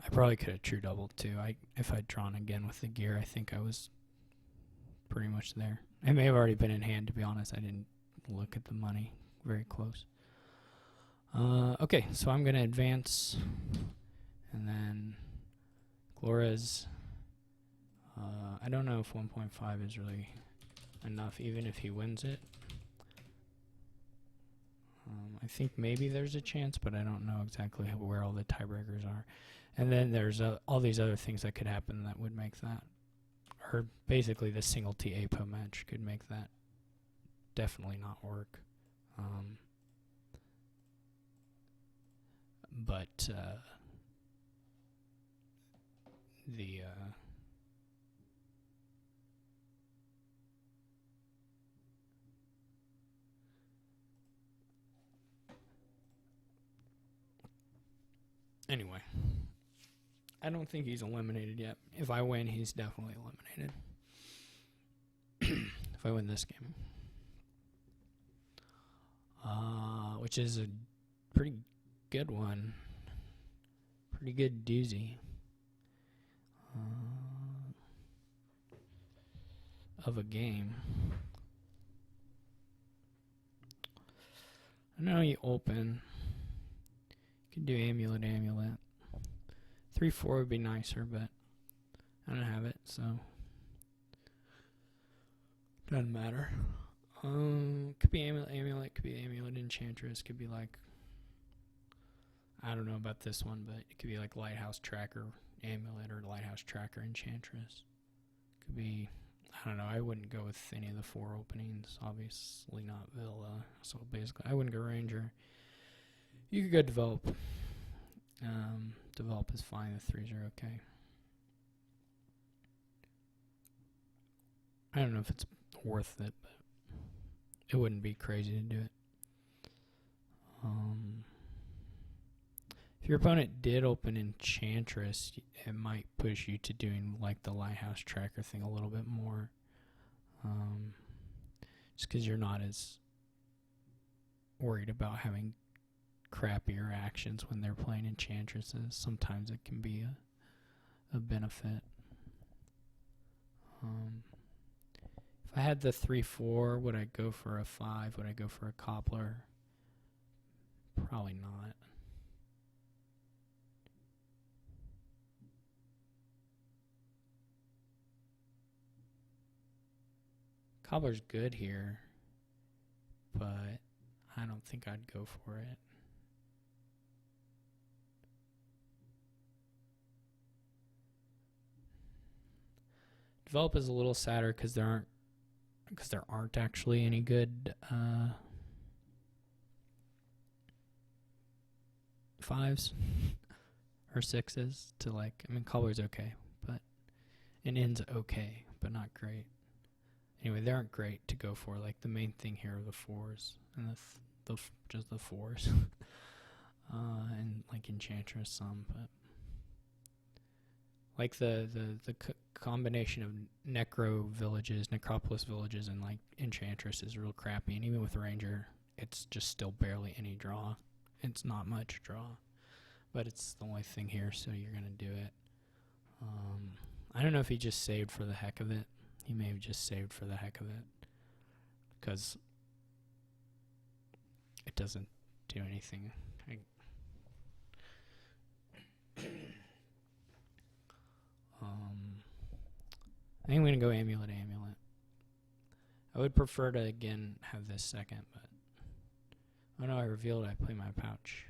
I probably could have true doubled too. If I'd drawn again with the gear, I think I was pretty much there. I may have already been in hand, to be honest. I didn't look at the money very close. Okay, so I'm going to advance. And then gloures. I don't know if 1.5 is really enough, even if he wins it. I think maybe there's a chance, but I don't know exactly where all the tiebreakers are. And then there's all these other things that could happen that would make that, or basically the single T APO match could make that definitely not work. But anyway, I don't think he's eliminated yet. If I win, he's definitely eliminated. If I win this game. Which is a pretty good one. Pretty good doozy. Of a game. I know you open. You can do amulet. 3-4 would be nicer, but I don't have it, so doesn't matter. Could be amulet, could be amulet enchantress, could be like, I don't know about this one, but it could be like lighthouse tracker amulet or lighthouse tracker enchantress. Could be, I don't know, I wouldn't go with any of the 4 openings, obviously not Villa, so basically I wouldn't go ranger. You could go develop. Develop is fine, the 3s are okay. I don't know if it's worth it, but it wouldn't be crazy to do it. If your opponent did open Enchantress, it might push you to doing like the Lighthouse Tracker thing a little bit more. Just because you're not as worried about having crappier actions when they're playing Enchantresses. Sometimes it can be a benefit. If I had the 3-4, would I go for a 5? Would I go for a Cobbler? Probably not. Cobbler's good here, but I don't think I'd go for it. Develop is a little sadder because there aren't actually any good 5s or 6s to like. I mean, Cobbler's okay, but an N's okay, but not great. Anyway, they aren't great to go for. Like the main thing here are the 4s and just the 4s. and like Enchantress some, but like the combination of Necropolis villages, and like Enchantress is real crappy. And even with Ranger, it's just still barely any draw. It's not much draw, but it's the only thing here, so you're gonna do it. I don't know if he just saved for the heck of it. He may have just saved for the heck of it, because it doesn't do anything. I think I'm going to go Amulet. I would prefer to, again, have this second, but... Oh no, I revealed I play my pouch.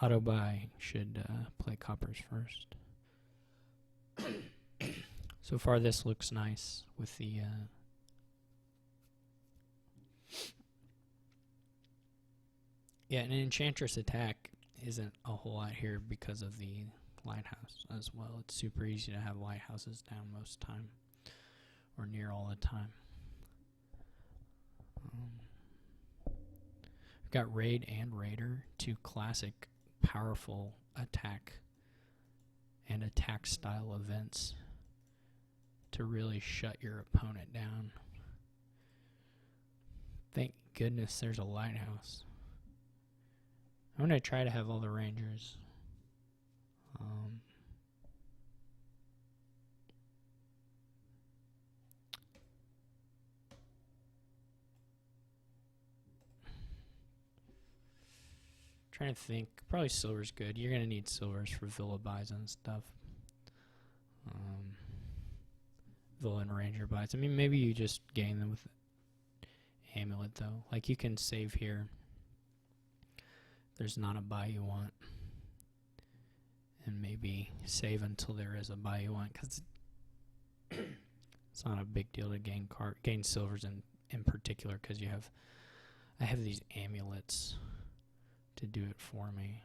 Auto buy should play coppers first. So far this looks nice with the... Yeah, an Enchantress attack isn't a whole lot here because of the lighthouse as well. It's super easy to have lighthouses down most time, or near all the time. We've got Raid and Raider, two classic, powerful attack and attack style events to really shut your opponent down. Thank goodness there's a lighthouse. I'm going to try to have all the Rangers. Trying to think. Probably silver's good. You're going to need silvers for Villa buys and stuff. Villa and Ranger buys. I mean, maybe you just gain them with Amulet, though. Like, you can save here. There's not a buy you want, and maybe save until there is a buy you want, because it's not a big deal to gain silvers in particular, because I have these amulets to do it for me.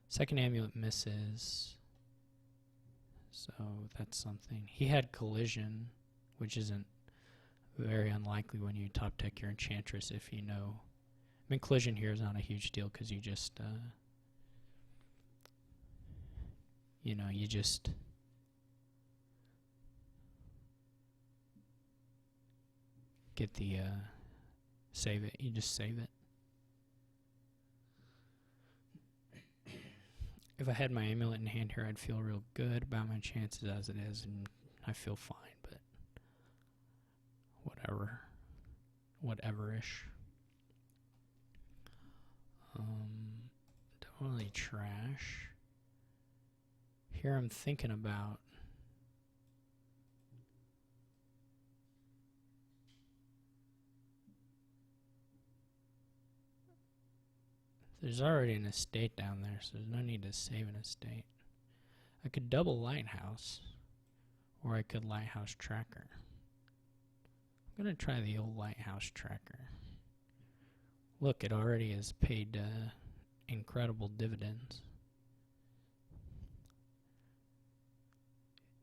Second amulet misses, so that's something. He had collision, which isn't very unlikely when you top deck your Enchantress, if you know. I mean, collision here is not a huge deal because you just, you just get the, save it. You just save it. If I had my amulet in hand here, I'd feel real good about my chances as it is, and I feel fine, but whatever-ish. Don't really trash. Here I'm thinking about there's already an estate down there, so there's no need to save an estate. I could double Lighthouse, or I could Lighthouse Tracker. I'm going to try the old Lighthouse Tracker. Look, it already has paid incredible dividends.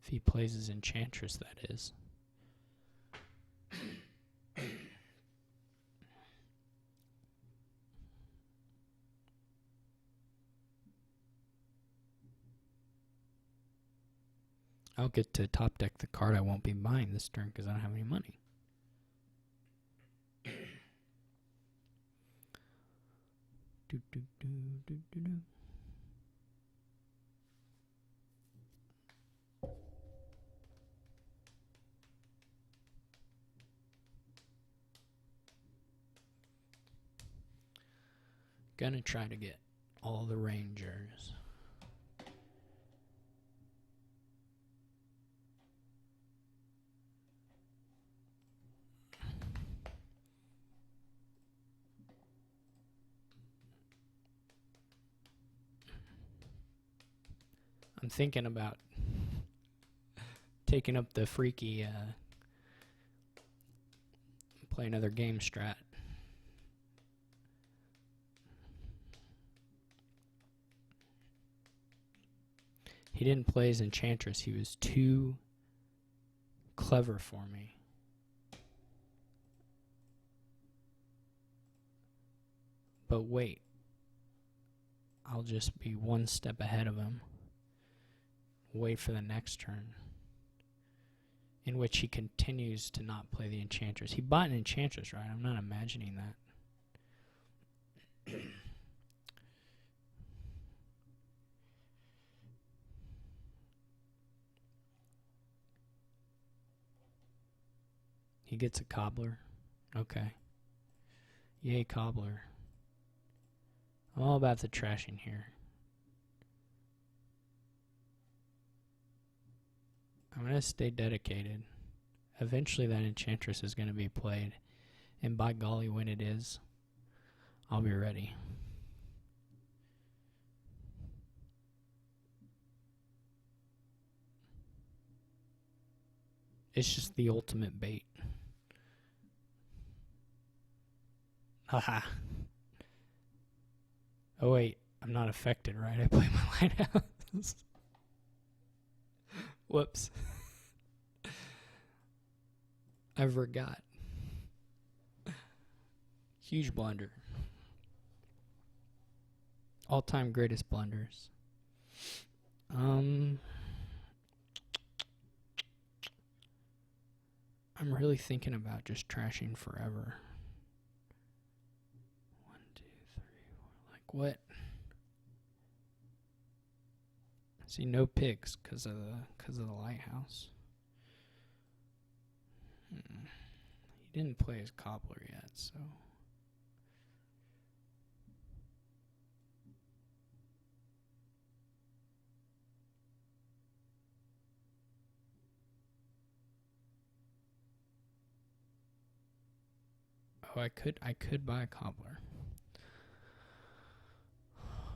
If he plays his Enchantress, that is. I'll get to top deck the card I won't be buying this turn because I don't have any money. Gonna try to get all the Rangers. I'm thinking about taking up the freaky play another game strat. He didn't play his Enchantress. He was too clever for me. But wait, I'll just be one step ahead of him. Wait for the next turn, in which he continues to not play the Enchantress. He bought an Enchantress, right? I'm not imagining that. He gets a Cobbler. Okay. Yay, Cobbler. I'm all about the trashing here. I'm going to stay dedicated. Eventually that Enchantress is going to be played. And by golly, when it is, I'll be ready. It's just the ultimate bait. Haha. Oh wait, I'm not affected, right? I play my lighthouse. Whoops. I forgot. Huge blunder. All-time greatest blunders. I'm really thinking about just trashing forever. 1, 2, 3, 4. Like what? See, no picks because of the lighthouse. He didn't play his Cobbler yet, so. Oh, I could buy a Cobbler.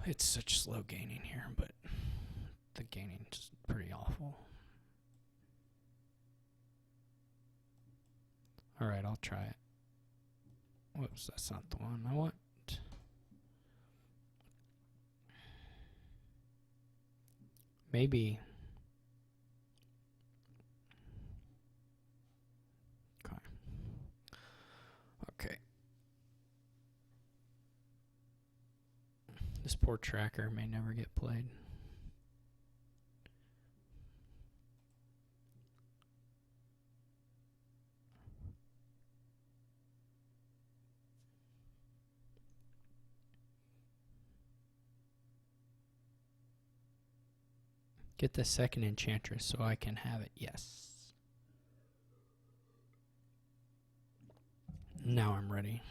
It's such slow gaining here, but the gaining is pretty awful. Alright, I'll try it. Whoops, that's not the one I want. Maybe. Okay. This poor tracker may never get played. Get the second Enchantress so I can have it. Yes. Now I'm ready.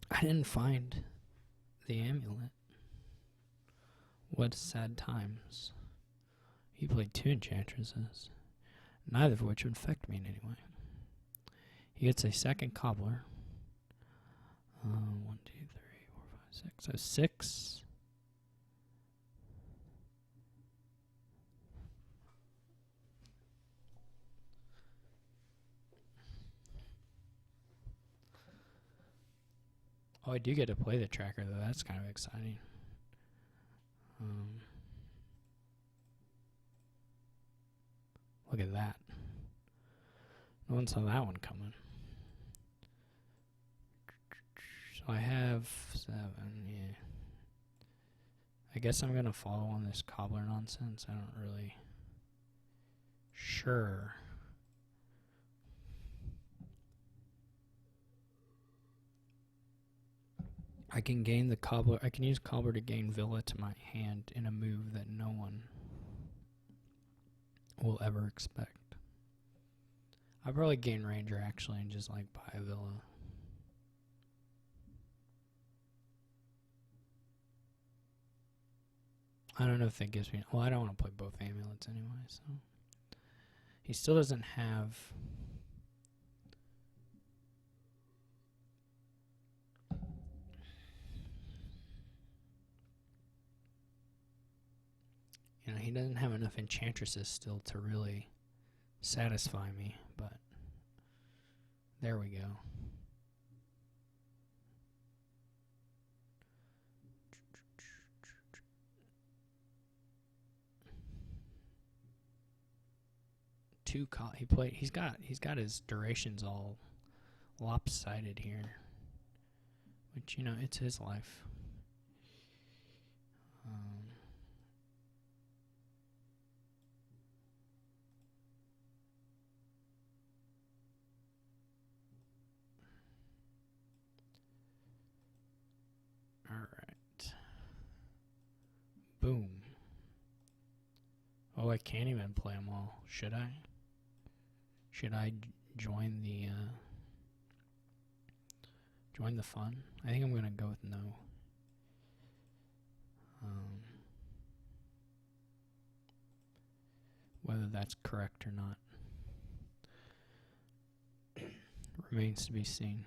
I didn't find the amulet. What sad times. He played 2 Enchantresses, neither of which would affect me in any way. He gets a second Cobbler. 1, 2, 3, 4, 5, 6. So 6. Oh, I do get to play the tracker, though. That's kind of exciting. Look at that. No one saw that one coming. So I have 7, yeah. I guess I'm going to follow on this Cobbler nonsense. I don't really... Sure. I can gain the Cobbler. I can use Cobbler to gain Villa to my hand in a move that no one will ever expect. I'll probably gain Ranger actually and just like buy a Villa. I don't know if that gives me... Well, I don't want to play both amulets anyway, so... He still doesn't have... You know, he doesn't have enough enchantresses still to really satisfy me, but there we go. He's got his durations all lopsided here, which, you know, it's his life. All right. Boom. Oh, I can't even play them all. Should I? Should I join the fun? I think I'm gonna go with no. Whether that's correct or not remains to be seen.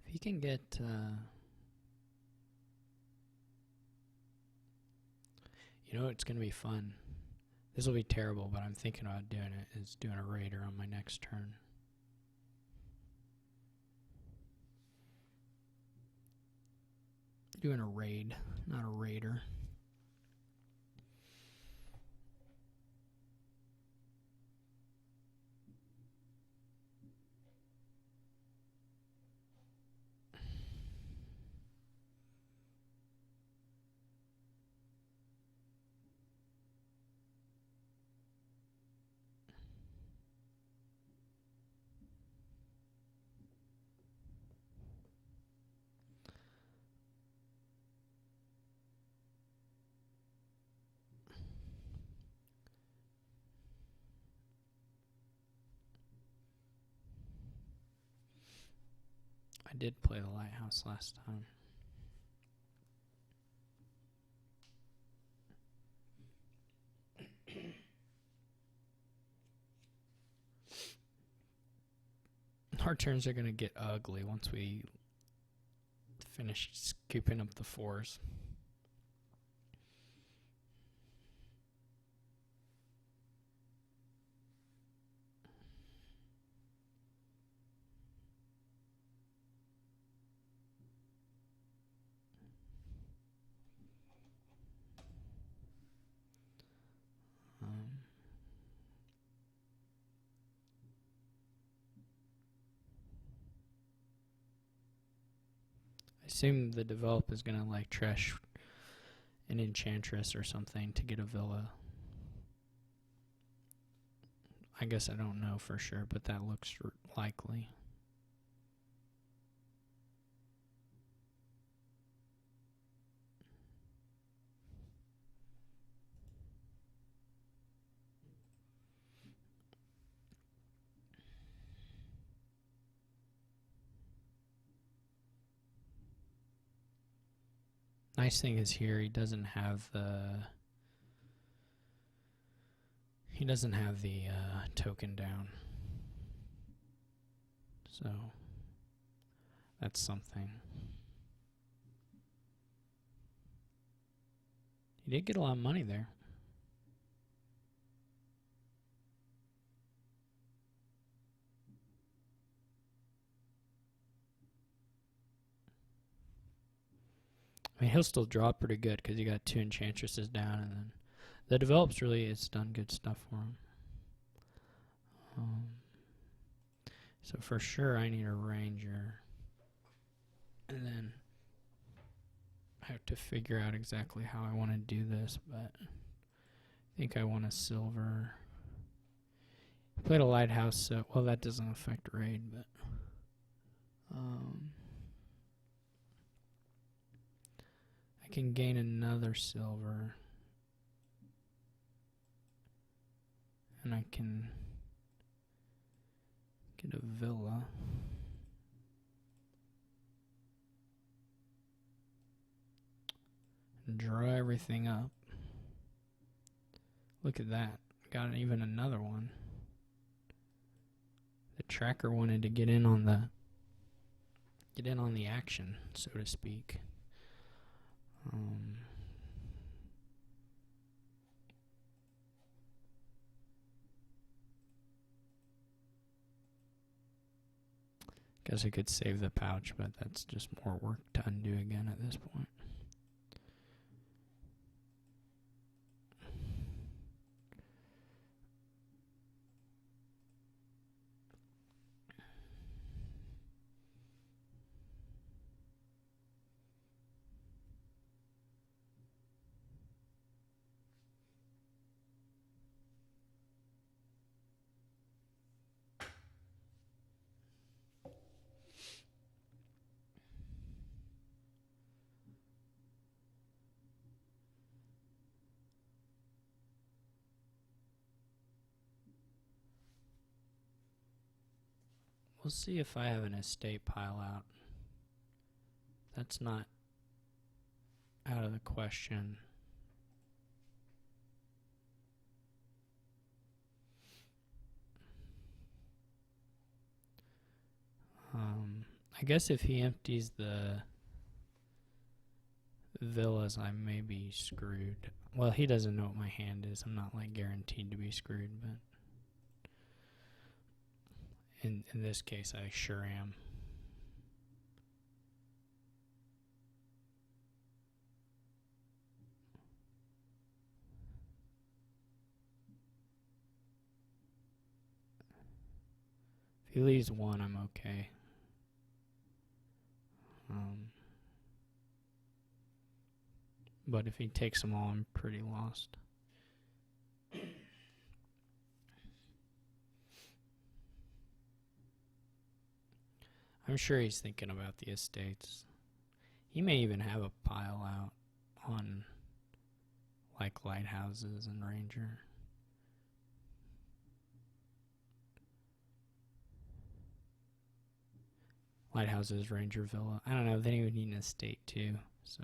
If you can get you know, it's going to be fun. This will be terrible, but I'm thinking about doing it, is doing a raider on my next turn. Doing a raid, not a raider. I did play the lighthouse last time. Our turns are going to get ugly once we finish scooping up the fours. I assume the develop is gonna like trash an enchantress or something to get a villa. I guess I don't know for sure, but that looks likely. Nice thing is here he doesn't have the token down, so that's something. He did get a lot of money there. I mean, he'll still draw pretty good because he got 2 enchantresses down, and then the develops really has done good stuff for him. So for sure I need a ranger, and then I have to figure out exactly how I want to do this, but I think I want a silver. I played a lighthouse, so well, that doesn't affect raid, but I can gain another silver, and I can get a villa. draw everything up. Look at that. Got even another one. The tracker wanted to get in on the action, so to speak. Guess I could save the pouch, but that's just more work to undo again at this point. We'll see if I have an estate pile out. That's not out of the question. I guess if he empties the villas, I may be screwed. Well, he doesn't know what my hand is. I'm not like guaranteed to be screwed, but in this case, I sure am. If he leaves one, I'm okay. But if he takes them all, I'm pretty lost. I'm sure he's thinking about the estates. He may even have a pile out on like lighthouses and ranger. Lighthouses, ranger, villa. I don't know. Then he would need an estate too. So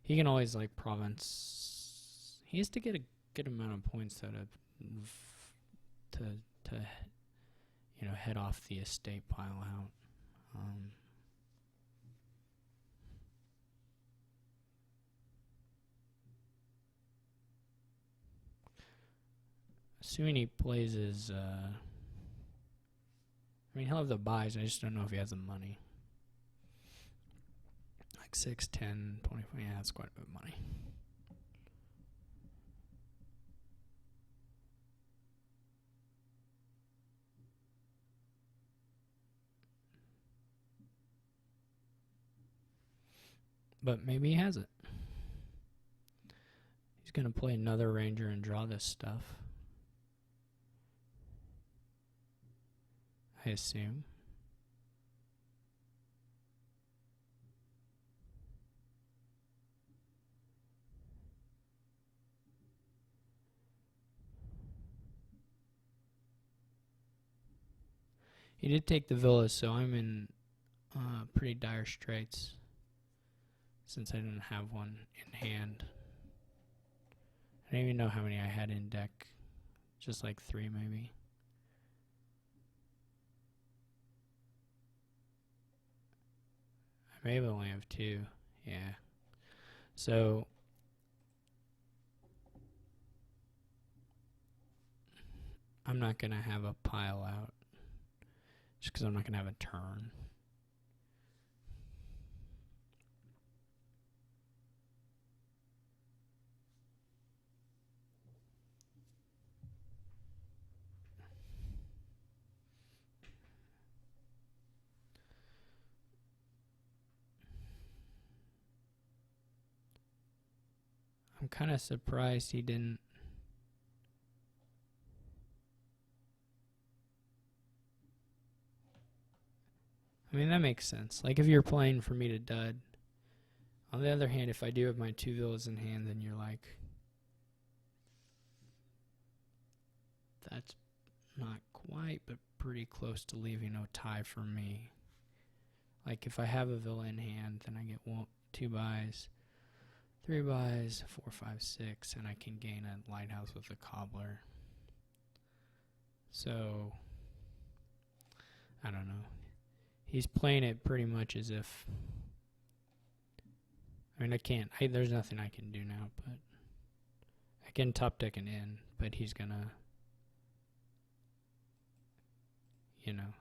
he can always like province. He has to get a good amount of points though to you know, head off the estate pile out. Assuming he plays his, I mean, he'll have the buys, I just don't know if he has the money. Like 6, 10, 25, yeah, that's quite a bit of money. But maybe he has it. He's going to play another ranger and draw this stuff, I assume. He did take the villa, so I'm in pretty dire straits since I didn't have one in hand. I don't even know how many I had in deck. Just like 3 maybe. I may only have 2. Yeah. So I'm not going to have a pile out just because I'm not going to have a turn. I'm kind of surprised he didn't. I mean, that makes sense. Like, if you're playing for me to dud. On the other hand, if I do have my 2 villas in hand, then you're like, that's not quite, but pretty close to leaving no tie for me. Like, if I have a villa in hand, then I get 2 buys, 3 buys, 4, 5, 6, and I can gain a lighthouse with a cobbler. So, I don't know. He's playing it pretty much as if... I mean, there's nothing I can do now, but... I can top deck an in, but he's gonna... You know...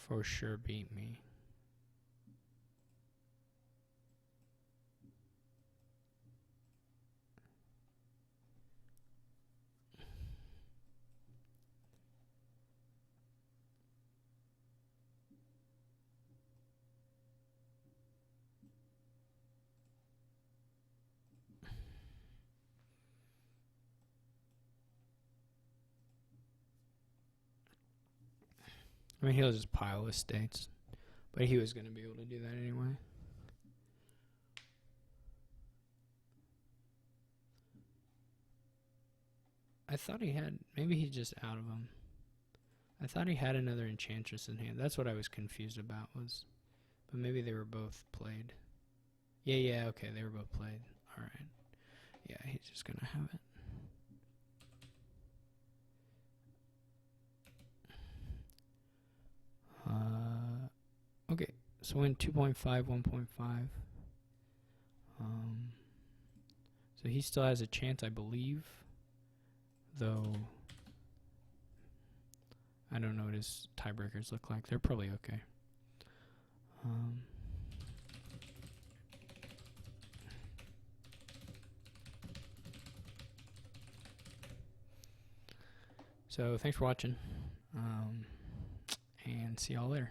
For sure beat me. I mean, he'll just pile his states. But he was going to be able to do that anyway. I thought he had... Maybe he's just out of them. I thought he had another Enchantress in hand. That's what I was confused about. But maybe they were both played. Yeah, okay. They were both played. Alright. Yeah, he's just going to have it. Okay, so in 2.5, 1.5. So he still has a chance, I believe. Though, I don't know what his tiebreakers look like. They're probably okay. So thanks for watching. And see y'all later.